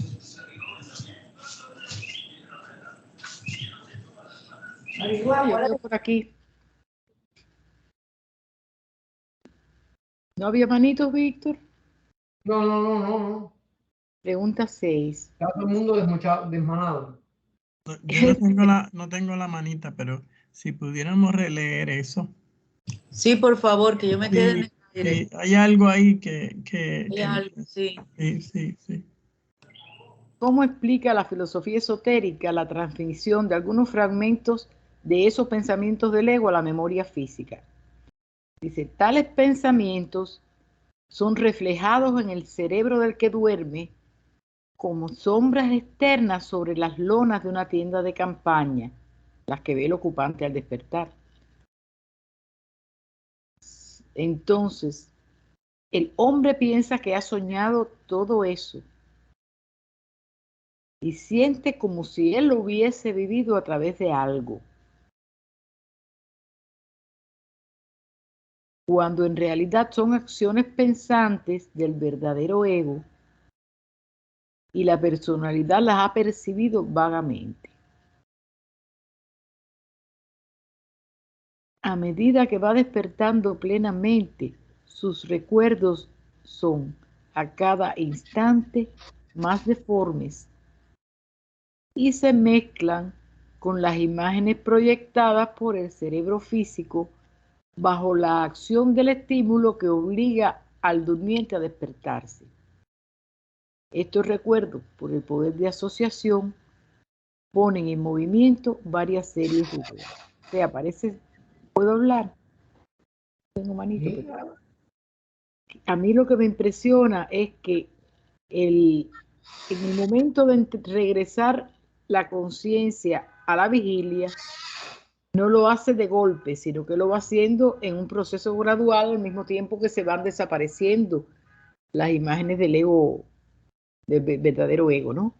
Yo veo por aquí. ¿No había manitos, Víctor? No. Pregunta 6. Está todo el mundo desmanado. Yo no tengo la manita, pero si pudiéramos releer eso. Sí, por favor, que yo me quede en el aire. Sí, hay algo ahí que Hay algo, sí. Sí. ¿Cómo explica la filosofía esotérica la transmisión de algunos fragmentos de esos pensamientos del ego a la memoria física? Dice, tales pensamientos son reflejados en el cerebro del que duerme como sombras externas sobre las lonas de una tienda de campaña, las que ve el ocupante al despertar. Entonces, el hombre piensa que ha soñado todo eso y siente como si él lo hubiese vivido a través de algo, cuando en realidad son acciones pensantes del verdadero ego y la personalidad las ha percibido vagamente. A medida que va despertando plenamente, sus recuerdos son a cada instante más deformes y se mezclan con las imágenes proyectadas por el cerebro físico bajo la acción del estímulo que obliga al durmiente a despertarse. Estos recuerdos, por el poder de asociación, ponen en movimiento varias series de ideas. O sea, parece, ¿puedo hablar? Tengo manito, Sí. pero a mí lo que me impresiona es que en el momento de regresar la conciencia a la vigilia, no lo hace de golpe, sino que lo va haciendo en un proceso gradual al mismo tiempo que se van desapareciendo las imágenes del ego, del verdadero ego, ¿no?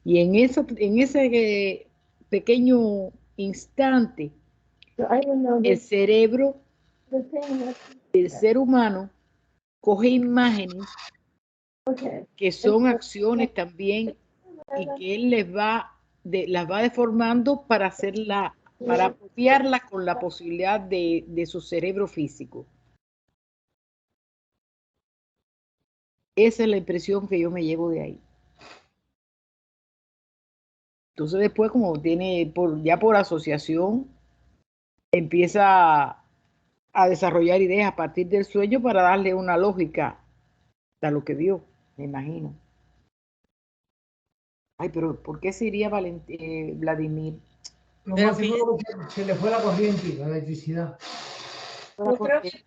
Y en ese pequeño instante, el cerebro del ser humano coge imágenes que son acciones también y que él las va deformando para apropiarlas con la posibilidad de su cerebro físico. Esa es la impresión que yo me llevo de ahí. Entonces después, como tiene ya por asociación, empieza a desarrollar ideas a partir del sueño para darle una lógica a lo que vio, me imagino. Ay, pero ¿por qué se iría Vladimir? Lo más seguro que se le fue la corriente, la electricidad. Yo creo que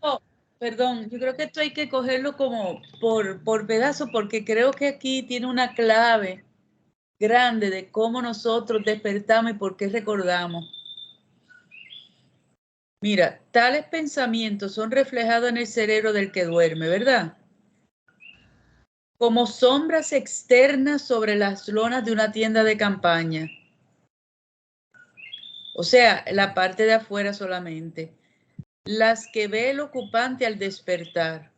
Perdón, yo creo que esto hay que cogerlo como por pedazo, porque creo que aquí tiene una clave grande de cómo nosotros despertamos y por qué recordamos. Mira, tales pensamientos son reflejados en el cerebro del que duerme, ¿verdad? Como sombras externas sobre las lonas de una tienda de campaña. O sea, la parte de afuera solamente. Las que ve el ocupante al despertar.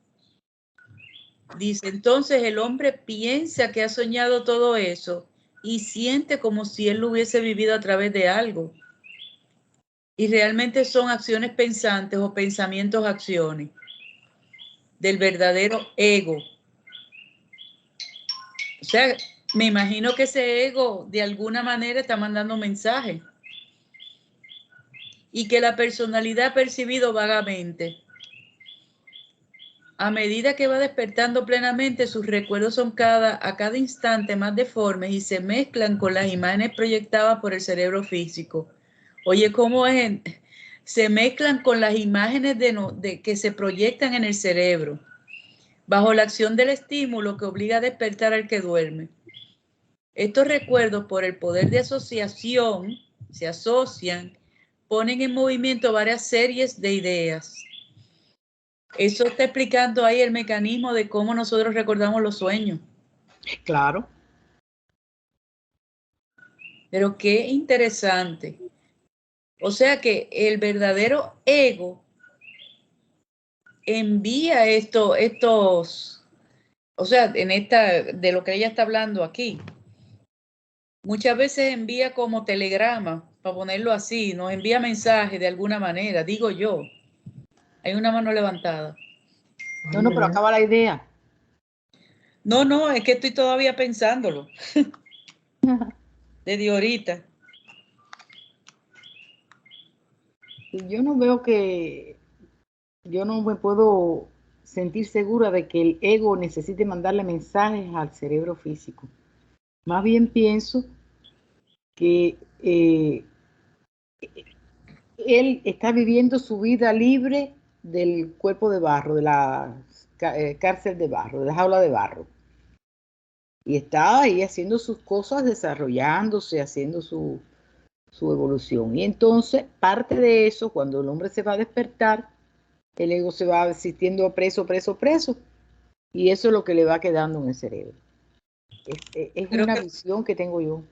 Dice, entonces el hombre piensa que ha soñado todo eso y siente como si él lo hubiese vivido a través de algo. Y realmente son acciones pensantes o pensamientos acciones del verdadero ego. O sea, me imagino que ese ego de alguna manera está mandando mensajes y que la personalidad ha percibido vagamente. A medida que va despertando plenamente, sus recuerdos son a cada instante más deformes y se mezclan con las imágenes proyectadas por el cerebro físico. Oye, ¿cómo es? Se mezclan con las imágenes que se proyectan en el cerebro, bajo la acción del estímulo que obliga a despertar al que duerme. Estos recuerdos, por el poder de asociación, se asocian, ponen en movimiento varias series de ideas. Eso está explicando ahí el mecanismo de cómo nosotros recordamos los sueños. Claro. Pero qué interesante. O sea que el verdadero ego envía estos, o sea, de lo que ella está hablando aquí. Muchas veces envía como telegrama, para ponerlo así, nos envía mensajes de alguna manera, digo yo. Hay una mano levantada. No, pero acaba la idea. No, es que estoy todavía pensándolo. Desde ahorita. Yo no veo que, yo no me puedo sentir segura de que el ego necesite mandarle mensajes al cerebro físico. Más bien pienso que él está viviendo su vida libre del cuerpo de barro, de la cárcel de barro, de la jaula de barro. Y está ahí haciendo sus cosas, desarrollándose, haciendo su evolución. Y entonces, parte de eso, cuando el hombre se va a despertar, el ego se va sintiendo preso. Y eso es lo que le va quedando en el cerebro. Es una visión que tengo yo.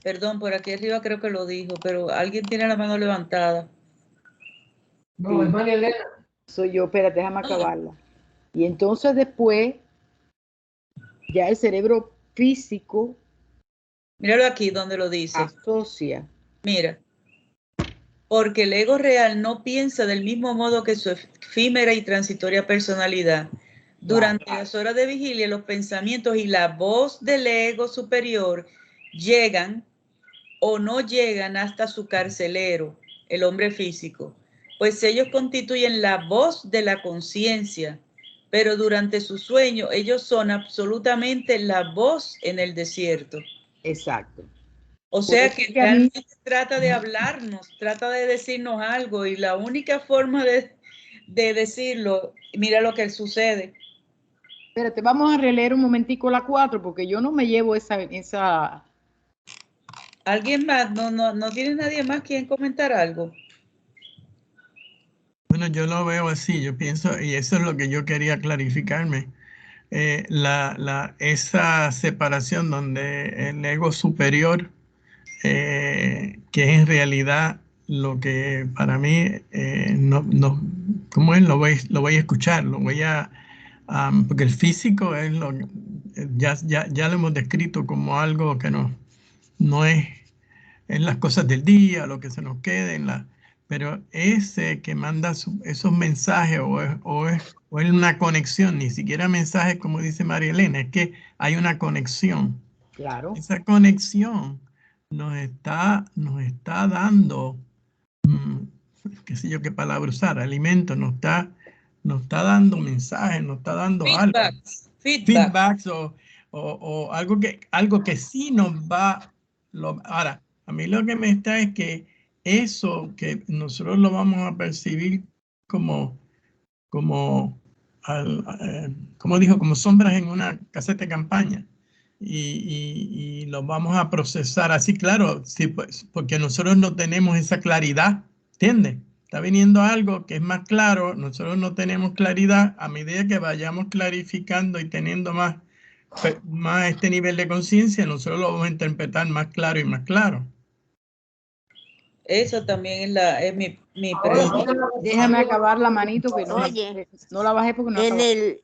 Perdón, por aquí arriba creo que lo dijo, pero alguien tiene la mano levantada. No, es María Elena. Soy yo, espérate, déjame acabarla. Y entonces después, ya el cerebro físico. Míralo aquí donde lo dice. Asocia. Mira. Porque el ego real no piensa del mismo modo que su efímera y transitoria personalidad. Durante las horas de vigilia, los pensamientos y la voz del ego superior llegan o no llegan hasta su carcelero, el hombre físico, pues ellos constituyen la voz de la conciencia, pero durante su sueño ellos son absolutamente la voz en el desierto. Exacto. O sea que realmente trata de hablarnos, trata de decirnos algo y la única forma de decirlo, mira lo que sucede. Espérate, vamos a releer un momentico la 4 porque yo no me llevo esa... ¿Alguien más? ¿No tiene nadie más quien comentar algo? Bueno, yo lo veo así, yo pienso, y eso es lo que yo quería clarificarme, esa separación donde el ego superior, que es en realidad lo que para mí, ¿cómo es? Lo voy a escuchar, lo voy a, porque el físico es ya lo hemos descrito como algo que no es en las cosas del día, lo que se nos quede pero ese que manda esos mensajes o es una conexión, ni siquiera mensajes como dice María Elena, es que hay una conexión. Claro. Esa conexión nos está dando, qué sé yo qué palabra usar, alimento, nos está dando mensajes, nos está dando feedbacks o algo que sí nos va. Ahora, a mí lo que me está es que eso que nosotros lo vamos a percibir como como, como dijo, como sombras en una caseta de campaña. Y los vamos a procesar así, claro, sí, pues, porque nosotros no tenemos esa claridad, ¿entiendes? Está viniendo algo que es más claro, nosotros no tenemos claridad. A medida que vayamos clarificando y teniendo más este nivel de conciencia, nosotros lo vamos a interpretar más claro y más claro. Eso también es mi Ahora, pregunta. Déjame acabar la manito que no, Oye, no la bajé porque no en acabé. el,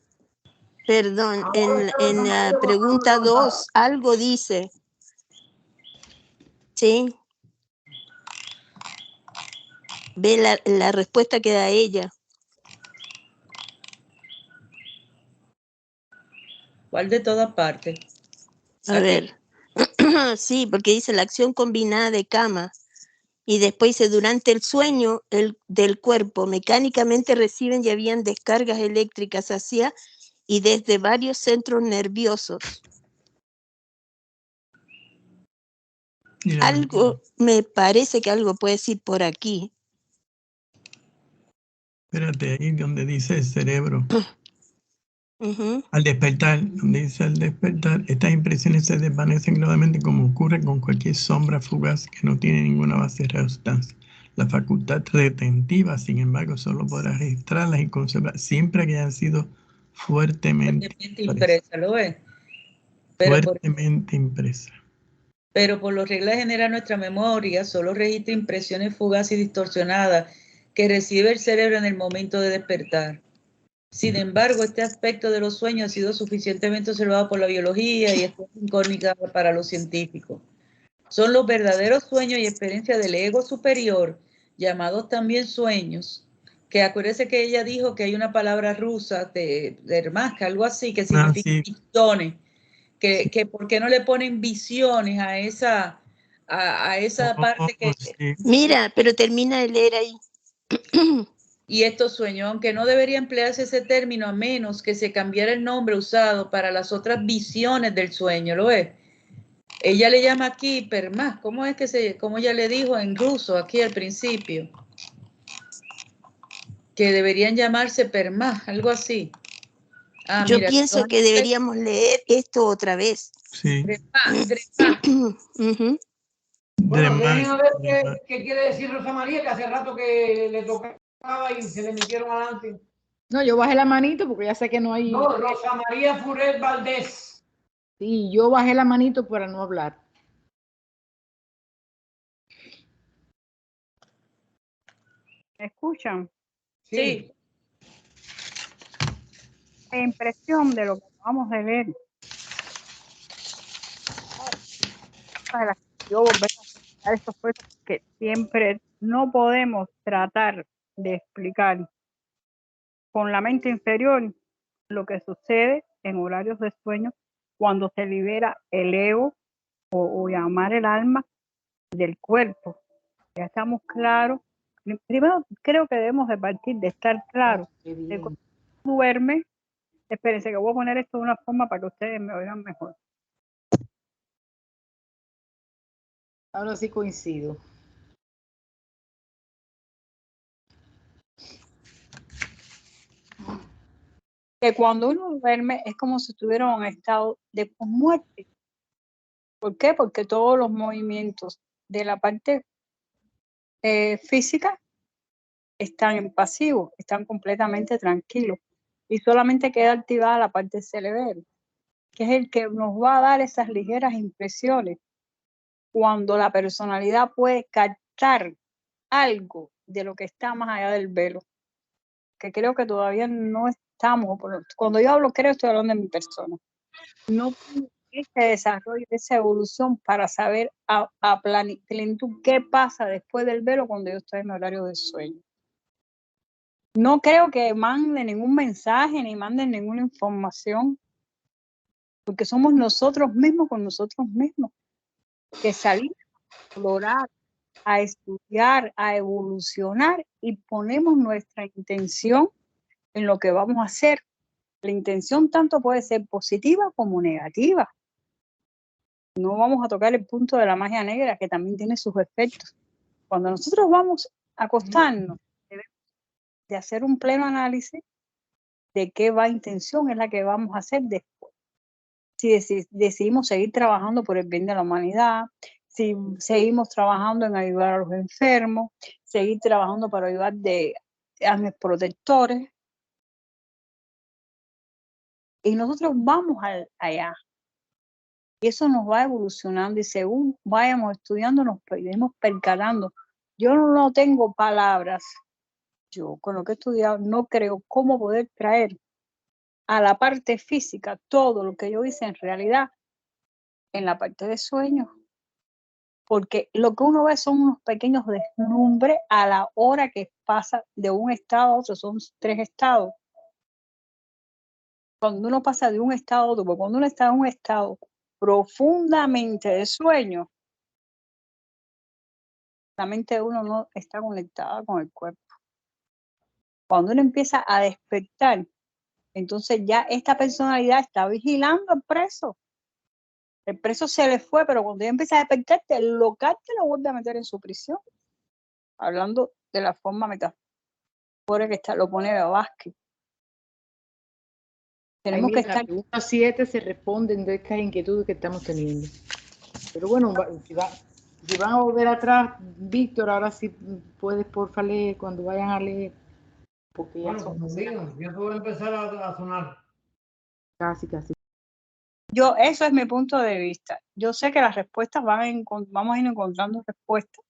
perdón, en la pregunta 2, algo dice. Sí. Ve la respuesta que da ella. ¿Cuál de todas partes? A ver. Sí, porque dice la acción combinada de cama. Y después dice, durante el sueño del cuerpo, mecánicamente reciben y habían descargas eléctricas hacia y desde varios centros nerviosos. Mira, Algo, me parece que algo puede decir por aquí. espérate, ahí donde dice el cerebro. Uh-huh. Al despertar, donde dice al despertar, estas impresiones se desvanecen gradualmente como ocurre con cualquier sombra fugaz que no tiene ninguna base de sustancia. La facultad retentiva, sin embargo, solo podrá registrarlas y conservar siempre que hayan sido fuertemente impresa, ¿lo ves? Fuertemente impresa. Pero por lo regla general nuestra memoria solo registra impresiones fugaces y distorsionadas que recibe el cerebro en el momento de despertar. Sin embargo, este aspecto de los sueños ha sido suficientemente observado por la biología y es incógnita para los científicos. Son los verdaderos sueños y experiencias del ego superior, llamados también sueños, que acuérdese que ella dijo que hay una palabra rusa de hermasca, algo así, que significa visiones, que ¿por qué no le ponen visiones a esa parte que... Sí. Mira, pero termina de leer ahí. Y estos sueños, aunque no debería emplearse ese término a menos que se cambiara el nombre usado para las otras visiones del sueño, ¿lo es? Ella le llama aquí permás, ¿cómo es que como ella le dijo en ruso aquí al principio? Que deberían llamarse permás, algo así. Yo pienso que deberíamos leer esto otra vez. Sí. Uh-huh. Bueno, dejen a ver qué quiere decir Rosa María, que hace rato que le tocaba y se le metieron adelante. No, yo bajé la manito porque ya sé que no hay... No, Rosa María Furet Valdés. Sí, yo bajé la manito para no hablar. ¿Me escuchan? Sí. La impresión de lo que vamos a ver. Yo volver a estos puestos que siempre no podemos tratar de explicar con la mente inferior lo que sucede en horarios de sueño cuando se libera el ego o llamar el alma del cuerpo. Ya estamos claros. Primero creo que debemos de partir de estar claros de cuando duerme. Espérense que voy a poner esto de una forma para que ustedes me oigan mejor. Ahora sí coincido. Que cuando uno duerme es como si estuviera en un estado de muerte. ¿Por qué? Porque todos los movimientos de la parte física están en pasivo, están completamente tranquilos y solamente queda activada la parte cerebral, que es el que nos va a dar esas ligeras impresiones cuando la personalidad puede captar algo de lo que está más allá del velo, que creo que todavía no estamos, cuando yo hablo creo estoy hablando de mi persona, no tengo ese desarrollo, esa evolución para saber a plenitud qué pasa después del velo cuando yo estoy en horario de sueño. No creo que manden ningún mensaje ni manden ninguna información, porque somos nosotros mismos con nosotros mismos, que salimos a explorar, a estudiar, a evolucionar y ponemos nuestra intención en lo que vamos a hacer. La intención tanto puede ser positiva como negativa. No vamos a tocar el punto de la magia negra, que también tiene sus efectos. Cuando nosotros vamos a acostarnos, debemos de hacer un pleno análisis de qué va intención es la que vamos a hacer después. Si decidimos seguir trabajando por el bien de la humanidad, si seguimos trabajando en ayudar a los enfermos, seguir trabajando para ayudar a los protectores. Y nosotros vamos allá. Y eso nos va evolucionando y según vayamos estudiando nos iremos percatando. Yo no tengo palabras. Yo con lo que he estudiado no creo cómo poder traer a la parte física todo lo que yo hice en realidad en la parte de sueños. Porque lo que uno ve son unos pequeños deslumbres a la hora que pasa de un estado a otro. Son 3 estados. Cuando uno pasa de un estado a otro, porque cuando uno está en un estado profundamente de sueño, la mente de uno no está conectada con el cuerpo. Cuando uno empieza a despertar, entonces ya esta personalidad está vigilando al preso. El preso se le fue, pero cuando ya empieza a despertar, el local te lo vuelve a meter en su prisión. Hablando de la forma metafórica que lo pone Vázquez. Tenemos que estar... La pregunta 7 se responden de estas inquietudes que estamos teniendo. Pero bueno, si van a volver atrás, Víctor, ahora sí puedes, porfa, leer cuando vayan a leer. Porque ya bueno, como digan, ya puedo empezar a sonar. Casi. Eso es mi punto de vista. Yo sé que las respuestas vamos a ir encontrando respuestas.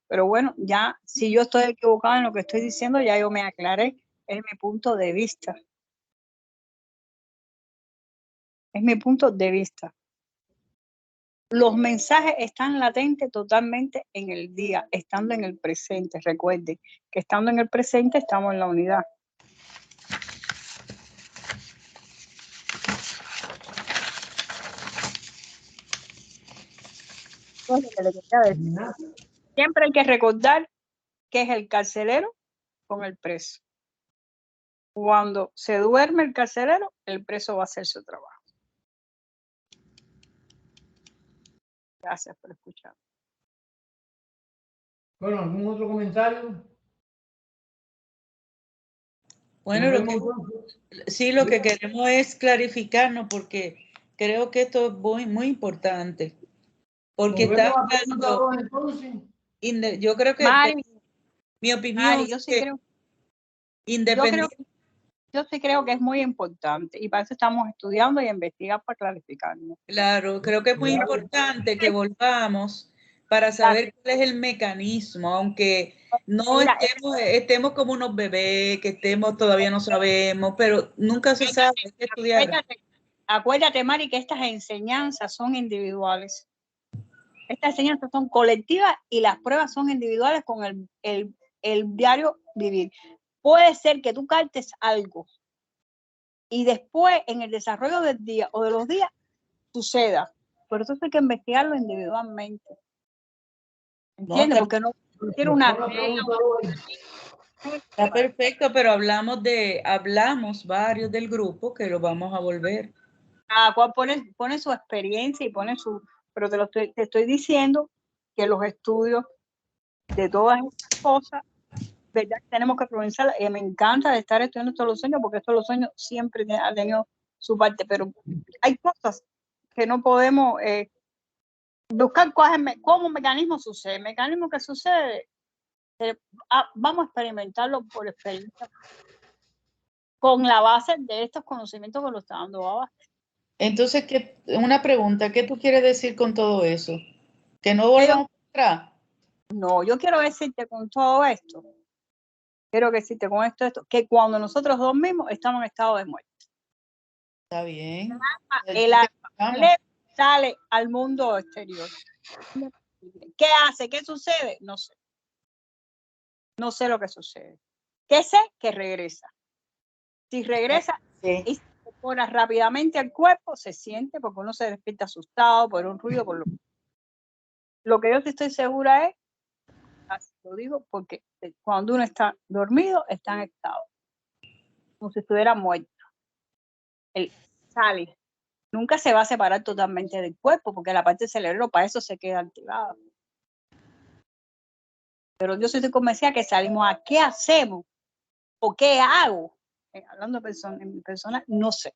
Pero bueno, ya si yo estoy equivocada en lo que estoy diciendo, ya yo me aclaré. Es mi punto de vista. Es mi punto de vista. Los mensajes están latentes totalmente en el día, estando en el presente. Recuerden que estando en el presente estamos en la unidad. Siempre hay que recordar que es el carcelero con el preso. Cuando se duerme el carcelero, el preso va a hacer su trabajo. Gracias por escuchar. Bueno, ¿algún otro comentario? Bueno, lo que queremos es clarificarnos porque creo que esto es muy, muy importante. Porque está hablando, yo creo que Mari, mi opinión Mari, yo sí creo, independiente. Yo sí creo que es muy importante y para eso estamos estudiando y investigando para clarificarnos. Claro, creo que es muy importante que volvamos para saber cuál es el mecanismo, aunque no estemos como unos bebés, que todavía no sabemos, pero nunca se sabe, hay que estudiar. Acuérdate, Mari, que estas enseñanzas son individuales. Estas enseñanzas son colectivas y las pruebas son individuales con el diario vivir. Puede ser que tú captes algo y después en el desarrollo del día o de los días suceda. Por eso hay que investigarlo individualmente. ¿Entiendes? Porque no quiero una... Está perfecto, pero hablamos varios del grupo que lo vamos a volver. Cada cual pone su experiencia y pone su... Pero te estoy diciendo que los estudios de todas estas cosas, ¿verdad? Tenemos que comenzar. Me encanta de estar estudiando todos los sueños, porque estos los sueños siempre han tenido su parte, pero hay cosas que no podemos buscar cómo un mecanismo sucede. El mecanismo que sucede, vamos a experimentarlo por experiencia, con la base de estos conocimientos que lo está dando Baba. Entonces, una pregunta, ¿qué tú quieres decir con todo eso? ¿Que no volvamos atrás? No, yo quiero decirte con todo esto, que cuando nosotros dormimos estamos en estado de muerte. Está bien. El alma sale al mundo exterior. ¿Qué hace? ¿Qué sucede? No sé. No sé lo que sucede. ¿Qué sé? Que regresa. Si regresa y se incorpora rápidamente al cuerpo, se siente porque uno se despierta asustado por un ruido. Lo que yo te estoy segura es, así lo digo, porque cuando uno está dormido, está en estado, como si estuviera muerto. Él sale. Nunca se va a separar totalmente del cuerpo, porque la parte del cerebro para eso se queda activada. Pero yo estoy convencida que salimos a qué hacemos o qué hago hablando en mi persona, no sé.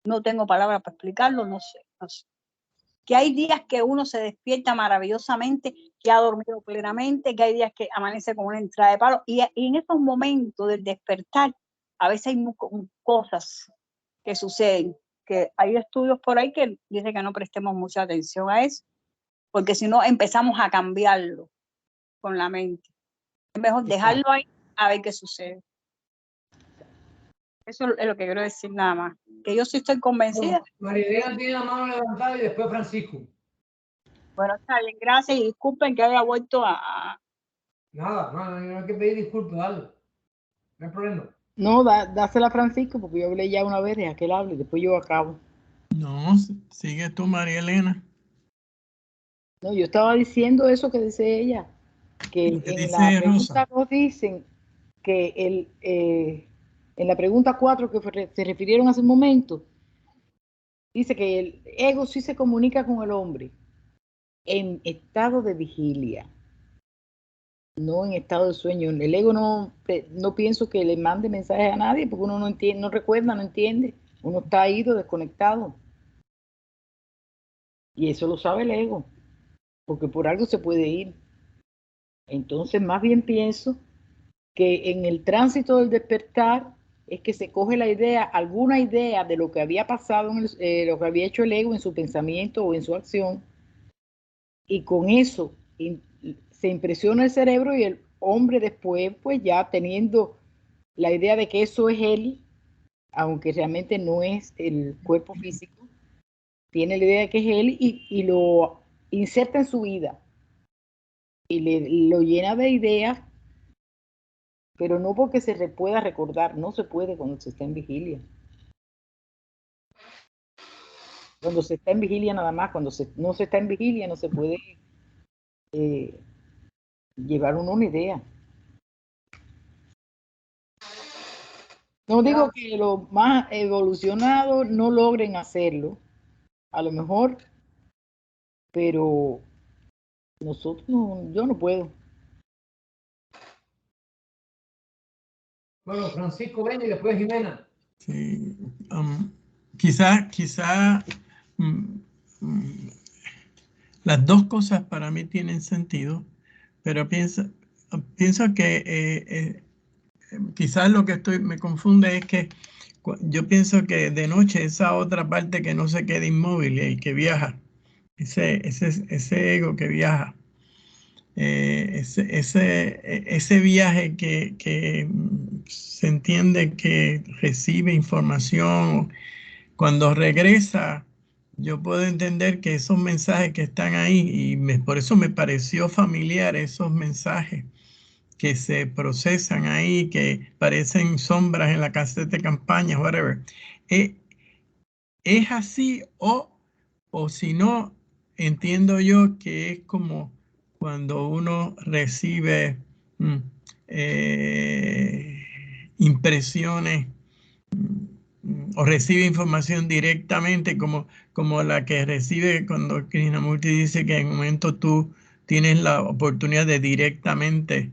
No tengo palabras para explicarlo, no sé. Que hay días que uno se despierta maravillosamente, que ha dormido plenamente, que hay días que amanece con una entrada de palo, y en esos momentos del despertar, a veces hay cosas que suceden, que hay estudios por ahí que dicen que no prestemos mucha atención a eso, porque si no empezamos a cambiarlo con la mente. Es mejor dejarlo ahí a ver qué sucede. Eso es lo que quiero decir nada más. Que yo sí estoy convencida. María Elena tiene la mano levantada y después Francisco. Bueno, está bien, gracias y disculpen que haya vuelto a... Nada, no hay que pedir disculpas, dale. No hay problema. No, dásela a Francisco, porque yo hablé ya una vez, deja que él hable, después yo acabo. No, sigue tú, María Elena. No, yo estaba diciendo eso que dice ella, que Lo que en dice la pregunta Rosa. nos dicen que en la pregunta 4 que se refirieron hace un momento, dice que el ego sí se comunica con el hombre en estado de vigilia, no en estado de sueño. El ego no pienso que le mande mensajes a nadie, porque uno no entiende, no recuerda, no entiende. Uno está ido, desconectado. Y eso lo sabe el ego, porque por algo se puede ir. Entonces, más bien pienso que en el tránsito del despertar es que se coge la idea, alguna idea de lo que había pasado, lo que había hecho el ego en su pensamiento o en su acción, y con eso se impresiona el cerebro y el hombre después, pues ya teniendo la idea de que eso es él, aunque realmente no es el cuerpo físico, tiene la idea de que es él y lo inserta en su vida y lo llena de ideas, pero no porque se pueda recordar, no se puede cuando se está en vigilia. Cuando se está en vigilia nada más, cuando no se está en vigilia no se puede llevar uno una idea. No digo que los más evolucionados no logren hacerlo, a lo mejor, pero nosotros no, yo no puedo. Bueno, Francisco ven y después Jimena. Sí, quizá las dos cosas para mí tienen sentido, pero pienso que quizás lo que me confunde es que yo pienso que de noche esa otra parte que no se queda inmóvil y que viaja, ese ego que viaja, ese viaje que se entiende que recibe información, cuando regresa, yo puedo entender que esos mensajes que están ahí, y por eso me pareció familiar esos mensajes que se procesan ahí, que parecen sombras en la caseta de campaña, whatever. ¿Es así o si no, entiendo yo que es como cuando uno recibe impresiones o recibe información directamente como la que recibe cuando Krishnamurti dice que en un momento tú tienes la oportunidad de directamente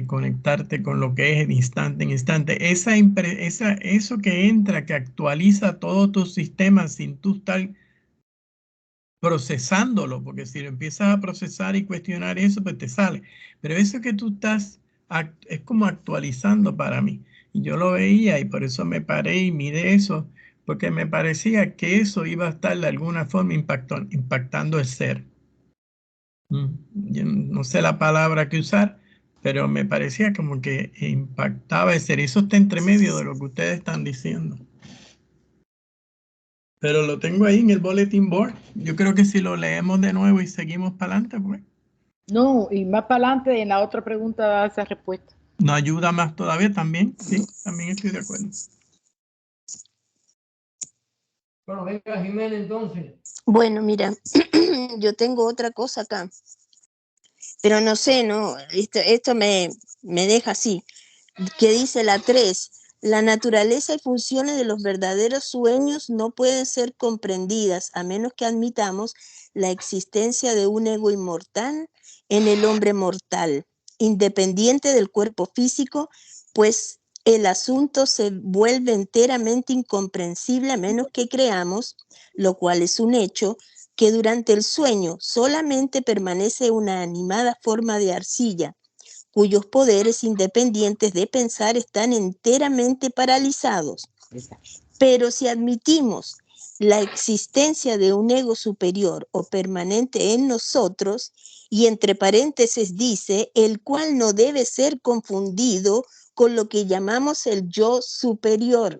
conectarte con lo que es de instante en instante. Eso que entra, que actualiza todo tu sistema sin tú estar procesándolo, porque si lo empiezas a procesar y cuestionar eso, pues te sale. Pero eso que tú estás, es como actualizando para mí. Y yo lo veía y por eso me paré y miré eso, porque me parecía que eso iba a estar de alguna forma impactando el ser. Yo no sé la palabra que usar, pero me parecía como que impactaba el ser. Eso está entre medio de lo que ustedes están diciendo. Pero lo tengo ahí en el bulletin board. Yo creo que si lo leemos de nuevo y seguimos para adelante, pues. No, y más para adelante en la otra pregunta da esa respuesta. ¿No ayuda más todavía también? Sí, también estoy de acuerdo. Bueno, venga Jimena entonces. Bueno, mira, yo tengo otra cosa acá, pero no sé, ¿no? Esto me deja así, que dice la 3, la naturaleza y funciones de los verdaderos sueños no pueden ser comprendidas a menos que admitamos la existencia de un ego inmortal en el hombre mortal, independiente del cuerpo físico, pues el asunto se vuelve enteramente incomprensible a menos que creamos, lo cual es un hecho, que durante el sueño solamente permanece una animada forma de arcilla, cuyos poderes independientes de pensar están enteramente paralizados. Pero si admitimos la existencia de un ego superior o permanente en nosotros, y entre paréntesis dice, el cual no debe ser confundido con lo que llamamos el yo superior,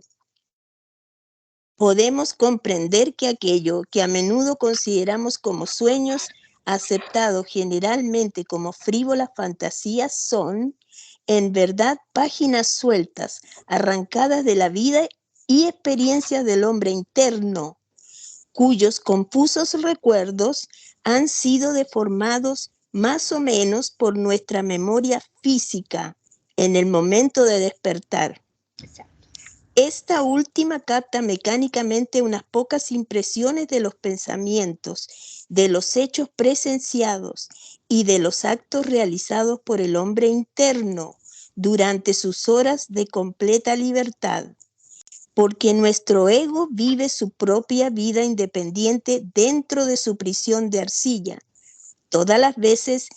podemos comprender que aquello que a menudo consideramos como sueños, aceptados generalmente como frívolas fantasías, son, en verdad, páginas sueltas, arrancadas de la vida y experiencias del hombre interno, cuyos confusos recuerdos han sido deformados más o menos por nuestra memoria física en el momento de despertar. Esta última capta mecánicamente unas pocas impresiones de los pensamientos, de los hechos presenciados y de los actos realizados por el hombre interno durante sus horas de completa libertad, porque nuestro ego vive su propia vida independiente dentro de su prisión de arcilla, todas las veces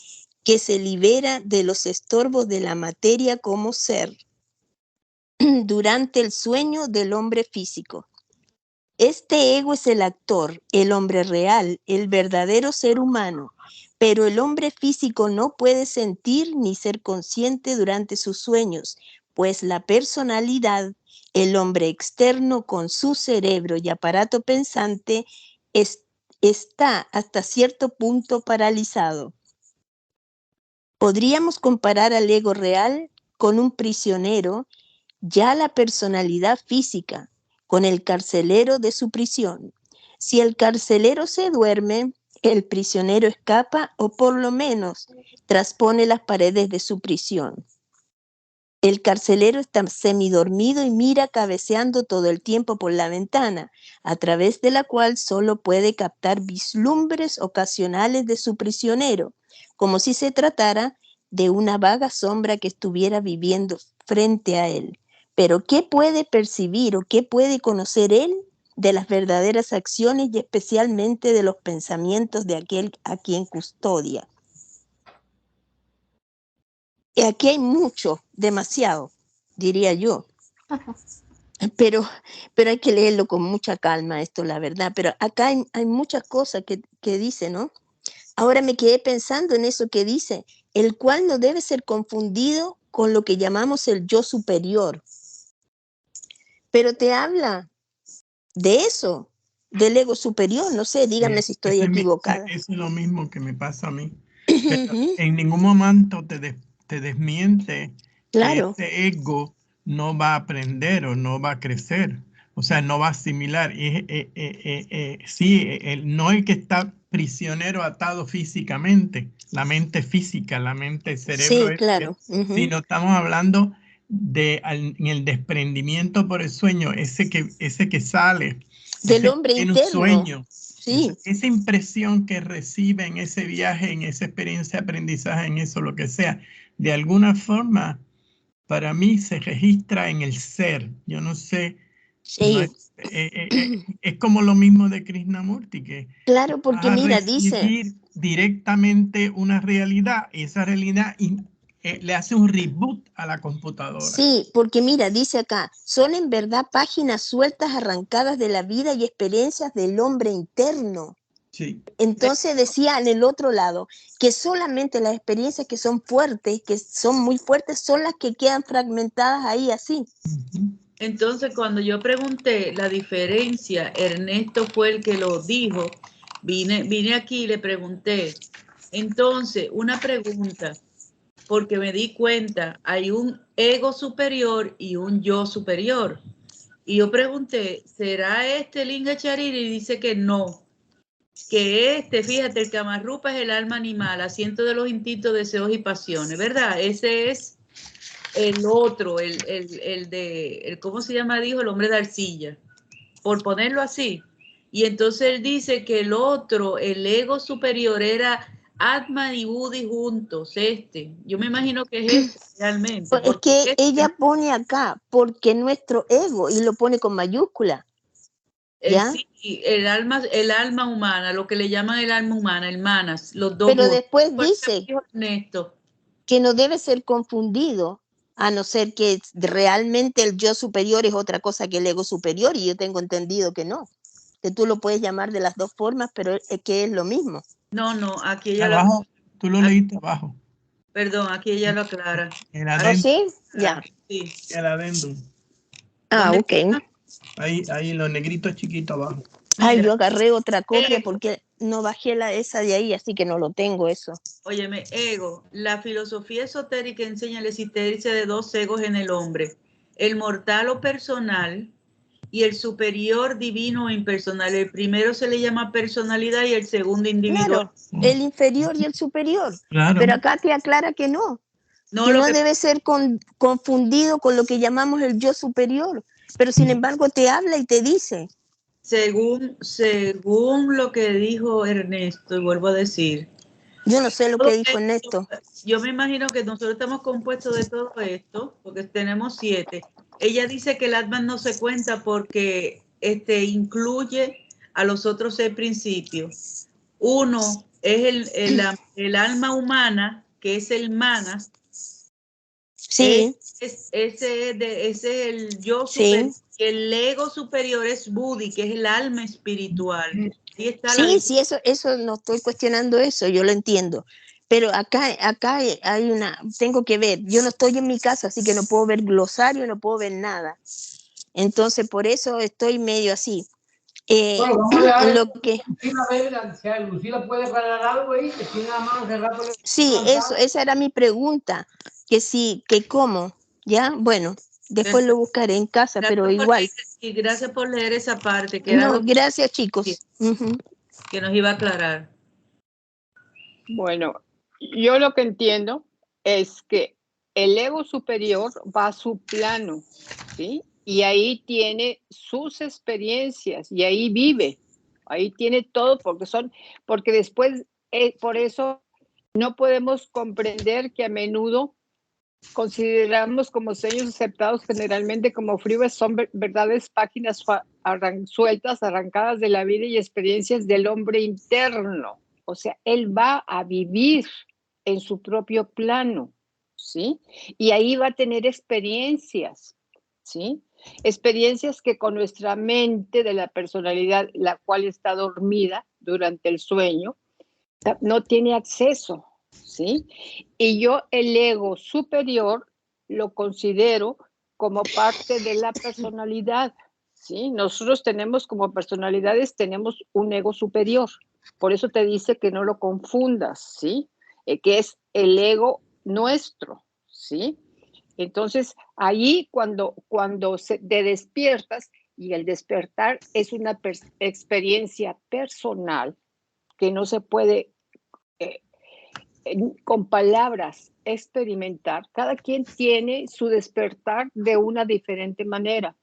que se libera de los estorbos de la materia como ser, durante el sueño del hombre físico. Este ego es el actor, el hombre real, el verdadero ser humano, pero el hombre físico no puede sentir ni ser consciente durante sus sueños, pues la personalidad, el hombre externo con su cerebro y aparato pensante, está hasta cierto punto paralizado. Podríamos comparar al ego real con un prisionero, ya la personalidad física, con el carcelero de su prisión. Si el carcelero se duerme, el prisionero escapa o por lo menos traspone las paredes de su prisión. El carcelero está semidormido y mira cabeceando todo el tiempo por la ventana, a través de la cual solo puede captar vislumbres ocasionales de su prisionero, como si se tratara de una vaga sombra que estuviera viviendo frente a él. Pero ¿qué puede percibir o qué puede conocer él de las verdaderas acciones y especialmente de los pensamientos de aquel a quien custodia? Y aquí hay mucho, demasiado, diría yo. Pero hay que leerlo con mucha calma, esto, la verdad. Pero acá hay muchas cosas que dice, ¿no? Ahora me quedé pensando en eso que dice, el cual no debe ser confundido con lo que llamamos el yo superior. Pero te habla de eso, del ego superior. No sé, dígame si estoy equivocada. Eso es lo mismo que me pasa a mí. Pero en ningún momento te desmiente Claro. que ese ego no va a aprender o no va a crecer. O sea, no va a asimilar. Sí, no el que está prisionero atado físicamente, la mente física, la mente, el cerebro, Sí, claro. sino estamos hablando en el desprendimiento por el sueño, ese que sale del hombre en interno. un sueño. Sí. Esa impresión que recibe en ese viaje, en esa experiencia de aprendizaje, en eso, lo que sea, de alguna forma, para mí se registra en el ser. Yo no sé. Sí. No es como lo mismo de Krishnamurti, que claro, porque vas a mira, dice, recibir directamente una realidad y esa realidad le hace un reboot a la computadora. sí, porque mira, dice acá, son en verdad páginas sueltas arrancadas de la vida y experiencias del hombre interno. Sí. Entonces decía en el otro lado que solamente las experiencias que son fuertes, que son muy fuertes, son las que quedan fragmentadas ahí así. Entonces, cuando yo pregunté la diferencia, Ernesto fue el que lo dijo. Vine aquí y le pregunté. Entonces, una pregunta, porque me di cuenta, hay un ego superior y un yo superior. Y yo pregunté, ¿será este Linga Chariri? Y dice que no. Que fíjate, el Kamarrupa es el alma animal, asiento de los instintos, deseos y pasiones, ¿verdad? Ese es el otro, ¿cómo se llama? Dijo el hombre de arcilla, por ponerlo así. Y entonces él dice que el otro, el ego superior, era Atman y Buddhi juntos, Yo me imagino que es realmente. Es que ella pone acá, porque nuestro ego, y lo pone con mayúscula. ¿Ya? Sí, el alma humana, lo que le llaman el alma humana, el manas, los dos. Pero juntos. después dice que no debe ser confundido, a no ser que realmente el yo superior es otra cosa que el ego superior, y yo tengo entendido que no, que tú lo puedes llamar de las dos formas, pero es que es lo mismo. No, aquí ella abajo, tú lo leíste abajo. Perdón, aquí ella lo aclara. El ¿Oh, sí? Ya. Sí. El adendum. Ok. Ahí los negritos chiquitos abajo. Ay, yo agarré otra copia porque no bajé esa de ahí, así que no lo tengo eso. Óyeme, ego. La filosofía esotérica enseña la existencia de dos egos en el hombre. El mortal o personal y el superior divino o impersonal. El primero se le llama personalidad y el segundo individual. Claro, el inferior y el superior. Claro. Pero acá te aclara que no. Que no debe ser confundido con lo que llamamos el yo superior. Pero sin embargo te habla y te dice. Según lo que dijo Ernesto, y vuelvo a decir. Yo no sé lo que dijo Ernesto. Yo me imagino que nosotros estamos compuestos de todo esto, porque tenemos 7. Ella dice que el Atman no se cuenta porque incluye a los otros 6 principios. Uno es el alma humana, que es el manas. Sí. Ese es el yo superior. Sí. El ego superior es Buddhi, que es el alma espiritual. Ahí está sí, eso no estoy cuestionando eso, yo lo entiendo. Pero acá hay tengo que ver, yo no estoy en mi casa, así que no puedo ver glosario, no puedo ver nada. Entonces, por eso estoy medio así. Bueno, vamos a dejar lo que... Lucila puede aclarar algo ahí, que tiene la mano cerrada. Sí, esa era mi pregunta, que sí, que cómo, ¿ya? Bueno, después lo buscaré en casa, pero igual. Y gracias por leer esa parte. Que no, gracias, chicos. Que nos iba a aclarar. Bueno, yo lo que entiendo es que el ego superior va a su plano, ¿sí? Y ahí tiene sus experiencias y ahí vive, ahí tiene todo porque después, por eso no podemos comprender que a menudo consideramos como sueños aceptados generalmente como fríos son verdades, páginas sueltas, arrancadas de la vida y experiencias del hombre interno. O sea, él va a vivir en su propio plano, ¿sí? Y ahí va a tener experiencias, ¿sí? Experiencias que con nuestra mente de la personalidad, la cual está dormida durante el sueño, no tiene acceso, ¿sí? Y yo el ego superior lo considero como parte de la personalidad, ¿sí? Nosotros tenemos como personalidades, tenemos un ego superior. Por eso te dice que no lo confundas, ¿sí? Que es el ego nuestro, ¿sí? Entonces, ahí cuando te despiertas, y el despertar es una experiencia personal que no se puede con palabras experimentar. Cada quien tiene su despertar de una diferente manera.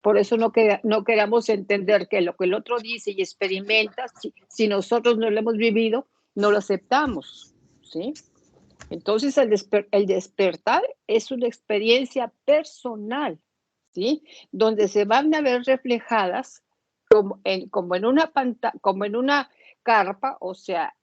Por eso no queramos entender que lo que el otro dice y experimenta, si nosotros no lo hemos vivido, no lo aceptamos, ¿sí? Entonces el despertar es una experiencia personal, ¿sí? Donde se van a ver reflejadas como en una pantalla, como en una carpa, o sea,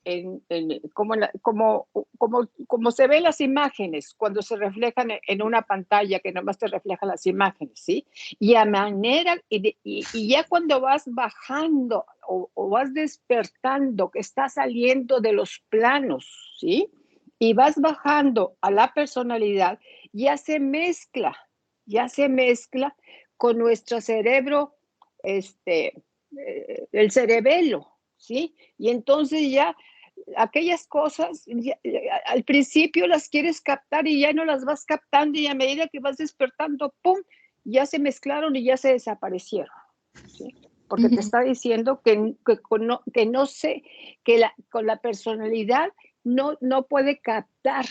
como se ven las imágenes cuando se reflejan en una pantalla que nomás te refleja las imágenes, ¿sí? Y a manera, y ya cuando vas bajando o vas despertando, que estás saliendo de los planos, ¿sí? Y vas bajando a la personalidad, ya se mezcla con nuestro cerebro, el cerebelo, ¿sí? Y entonces ya aquellas cosas, al principio las quieres captar y ya no las vas captando y a medida que vas despertando, ¡pum!, ya se mezclaron y ya se desaparecieron, ¿sí? Porque te está diciendo que no sé, que con la personalidad no puede captar.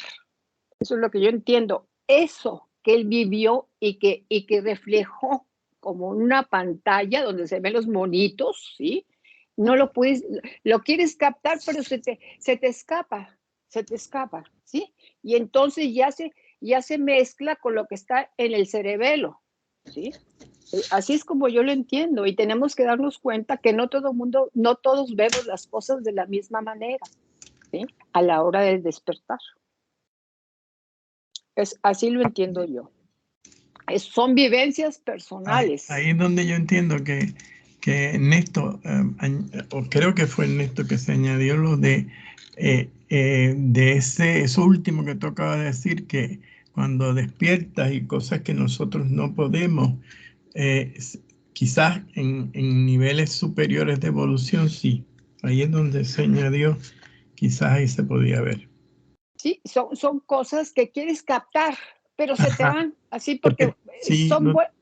Eso es lo que yo entiendo. Eso que él vivió y que reflejó como una pantalla donde se ven los monitos, ¿sí? No lo puedes, lo quieres captar, pero se te escapa, ¿sí? Y entonces ya se mezcla con lo que está en el cerebelo, ¿sí? Así es como yo lo entiendo, y tenemos que darnos cuenta que no todos vemos las cosas de la misma manera, ¿sí? A la hora de despertar. Así lo entiendo yo. Son vivencias personales. Ahí es donde yo entiendo que Ernesto, o creo que fue Ernesto que se añadió lo de eso último que tú acabas de decir, que cuando despiertas y cosas que nosotros no podemos, quizás en niveles superiores de evolución, sí. Ahí es donde se añadió, quizás ahí se podía ver. Sí, son cosas que quieres captar, pero se te van así porque sí,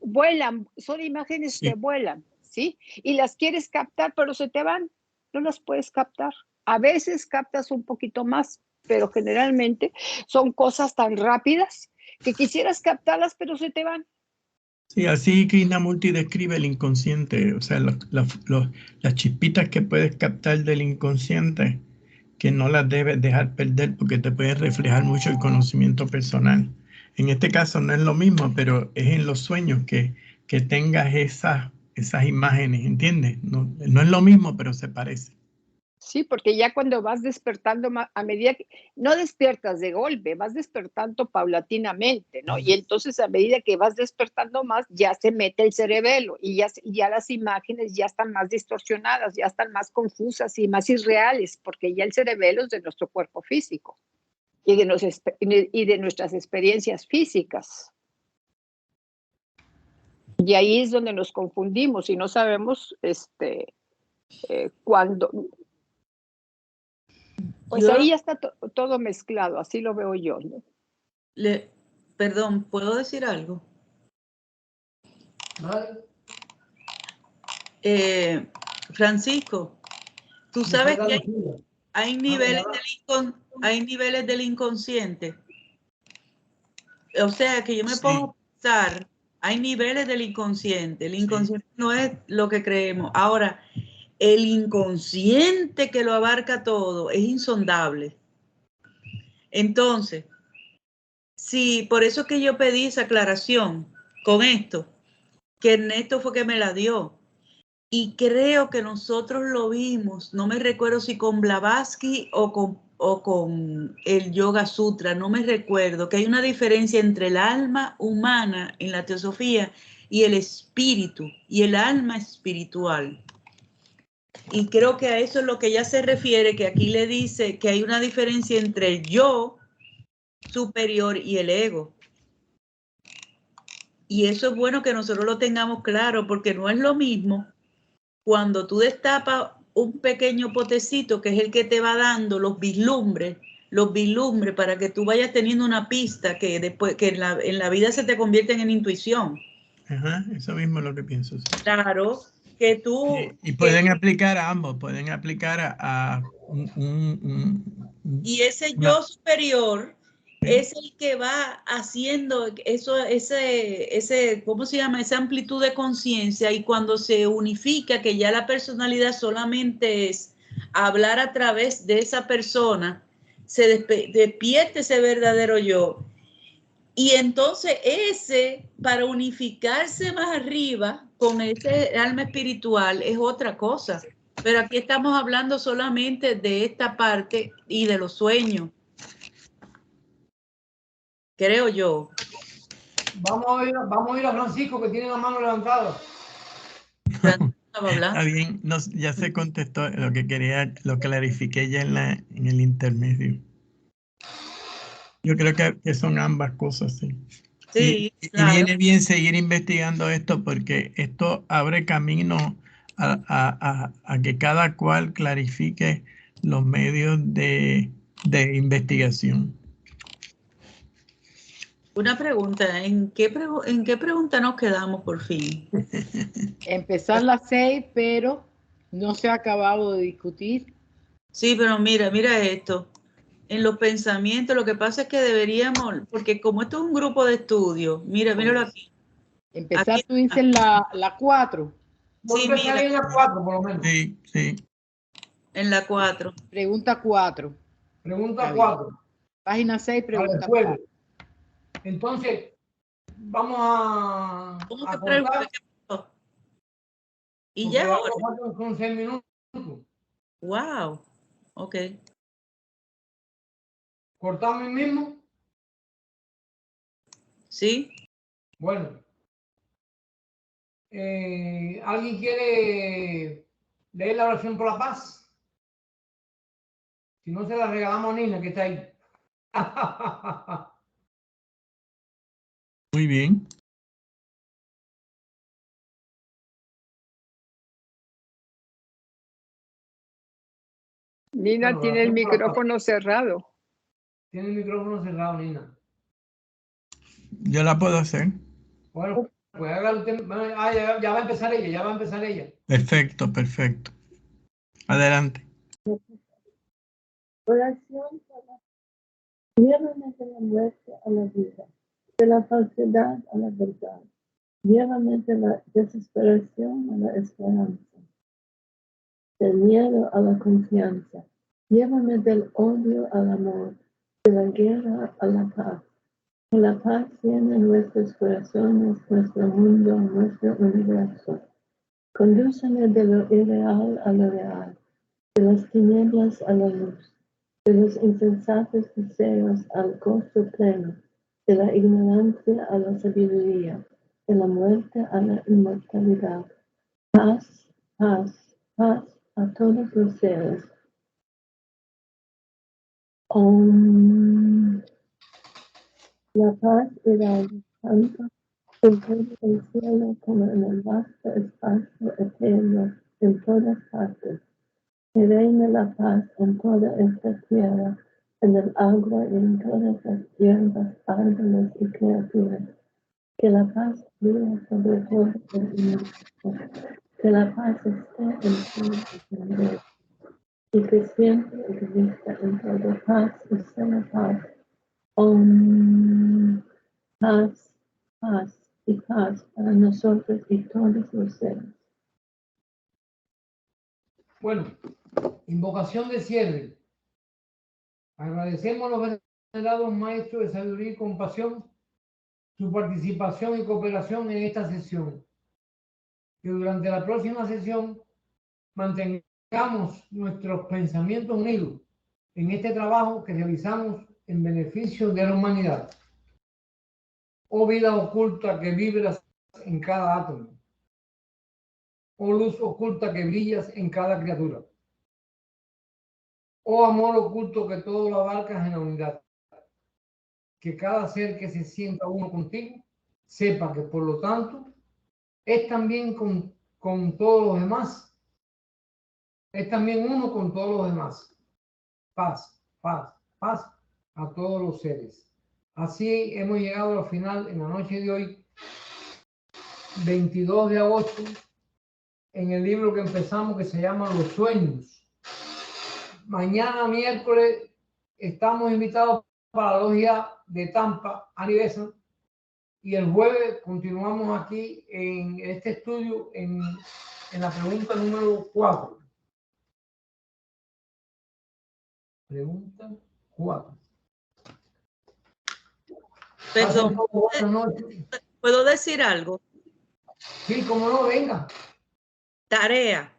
vuelan, son imágenes sí. que vuelan, ¿sí? Y las quieres captar, pero se te van, no las puedes captar. A veces captas un poquito más, pero generalmente son cosas tan rápidas que quisieras captarlas, pero se te van. Sí, así Krishnamurti describe el inconsciente, o sea, las chispitas que puedes captar del inconsciente, que no las debes dejar perder porque te puede reflejar mucho el conocimiento personal. En este caso no es lo mismo, pero es en los sueños que tengas esas imágenes, ¿entiendes? No es lo mismo, pero se parece. Sí, porque ya cuando vas despertando, a medida que no despiertas de golpe, vas despertando paulatinamente, ¿no? Y entonces a medida que vas despertando más, ya se mete el cerebelo y ya las imágenes ya están más distorsionadas, ya están más confusas y más irreales, porque ya el cerebelo es de nuestro cuerpo físico y de nuestras experiencias físicas. Y ahí es donde nos confundimos y no sabemos cuándo. Pues ahí ya está todo mezclado, así lo veo yo, ¿no? Perdón, ¿puedo decir algo? ¿Vale? Francisco, tú sabes que hay niveles del inconsciente. O sea, que yo me pongo a pensar, hay niveles del inconsciente. El inconsciente no es lo que creemos. Ahora, el inconsciente que lo abarca todo es insondable. Entonces, sí, por eso que yo pedí esa aclaración con esto, que Ernesto fue que me la dio. Y creo que nosotros lo vimos, no me recuerdo si con Blavatsky o con el Yoga Sutra, no me recuerdo, que hay una diferencia entre el alma humana en la teosofía y el espíritu, y el alma espiritual. Y creo que a eso es lo que ella se refiere, que aquí le dice que hay una diferencia entre el yo superior y el ego. Y eso es bueno que nosotros lo tengamos claro, porque no es lo mismo cuando tú destapas un pequeño potecito, que es el que te va dando los vislumbres para que tú vayas teniendo una pista que después que en la vida se te convierten en intuición. Ajá, eso mismo es lo que pienso. Sí. Claro, que tú... Y pueden aplicar a ambos, pueden aplicar y ese yo superior es el que va haciendo ese, ¿cómo se llama? Esa amplitud de conciencia, y cuando se unifica, que ya la personalidad solamente es hablar a través de esa persona, se despierta ese verdadero yo. Y entonces para unificarse más arriba con ese alma espiritual es otra cosa. Pero aquí estamos hablando solamente de esta parte y de los sueños. Creo yo. Vamos a ir a Francisco, que tiene la mano levantada. Está bien, ya se contestó lo que quería, lo clarifiqué ya en el intermedio. Yo creo que son ambas cosas, sí. Sí, claro. Y viene bien seguir investigando esto, porque esto abre camino a que cada cual clarifique los medios de investigación. Una pregunta, ¿en qué pregunta nos quedamos por fin? Empezar las 6, pero no se ha acabado de discutir. Sí, pero mira esto. En los pensamientos, lo que pasa es que deberíamos, porque como esto es un grupo de estudio, míralo aquí. Empezar, aquí, tú dices la 4. Voy a Sí, empezar mira, en la 4 por lo menos. Sí, sí. en la 4. Pregunta 4. Pregunta Está bien. 4. Página 6, Para el pregunta jueves. 4. Entonces, vamos a ¿Cómo que cortar. pregunta? ¿Qué pasó? Y Porque ya ya ahora. faltan 6 minutos. Wow. Ok. ¿Cortamos el mismo? Sí. Bueno. ¿Alguien quiere leer la oración por la paz? Si no, se la regalamos a Nina, que está ahí. Muy bien. Nina Bueno, tiene el oración por la paz. micrófono cerrado. Tiene el micrófono cerrado, Nina. Yo la puedo hacer. Bueno, pues hágalo usted. Ya va a empezar ella, ya va a empezar ella. Perfecto, perfecto. Adelante. Oración para llévame de la muerte a la vida, de la falsedad a la verdad. Llévame de la desesperación a la esperanza, del miedo a la confianza. Llévame del odio al amor, de la guerra a la paz. Que la paz llene nuestros corazones, nuestro mundo, nuestro universo. Condúceme de lo irreal a lo real, de las tinieblas a la luz, de los insensatos deseos al gozo pleno, de la ignorancia a la sabiduría, de la muerte a la inmortalidad. Paz, paz, paz a todos los seres. Om. La paz irá tanto en todo el cielo como en el vasto espacio eterno en todas partes. Que reine la paz en toda esta tierra, en el agua y en todas las hierbas, árboles y criaturas. Que la paz fluya sobre todo el universo. Que la paz esté en todo el mundo. Y que siempre exista en todo paz y solo paz. Om. Paz, paz y paz para nosotros y todos los seres. Bueno, invocación de cierre. Agradecemos a los venerados maestros de sabiduría y compasión su participación y cooperación en esta sesión. Que durante la próxima sesión mantengamos nuestros pensamientos unidos en este trabajo que realizamos en beneficio de la humanidad. Oh vida oculta que vibras en cada átomo. Oh luz oculta que brillas en cada criatura. Oh amor oculto que todo lo abarcas en la unidad. Que cada ser que se sienta uno contigo sepa que por lo tanto es también con todos los demás. Es también uno con todos los demás. Paz, paz, paz a todos los seres. Así hemos llegado al final en la noche de hoy, 22 de agosto, en el libro que empezamos que se llama Los Sueños. Mañana miércoles estamos invitados para la logia de Tampa, Aniversario, y el jueves continuamos aquí en este estudio en la pregunta número 4. Pregunta 4. Perdón, Buenas noches. ¿puedo decir algo? Sí, cómo no, venga. Tarea,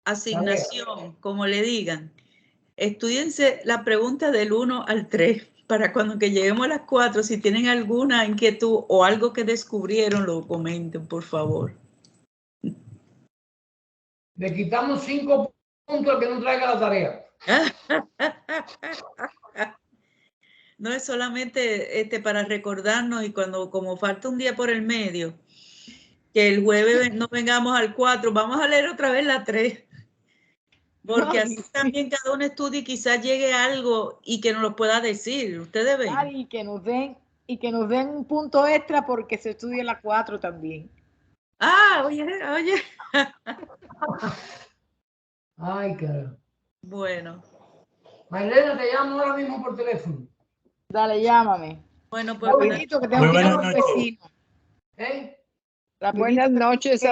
asignación, como le digan. Estudiense la pregunta del 1 al 3 para cuando que lleguemos a las 4, si tienen alguna inquietud o algo que descubrieron, lo comenten, por favor. Le quitamos 5 puntos al que no traiga la tarea. No es solamente para recordarnos y cuando como falta un día por el medio, que el jueves no vengamos al 4, vamos a leer otra vez la 3. Porque así también cada uno estudie y quizás llegue algo y que nos lo pueda decir. Ustedes ven. Y que nos den un punto extra porque se estudia la 4 también. Ah, oye. Ay, caramba. Bueno. Marilena, te llamo ahora mismo por teléfono. Dale, llámame. Bueno, pues rapidito, que tengo que ir a un vecino. ¿Eh? Buenas noches.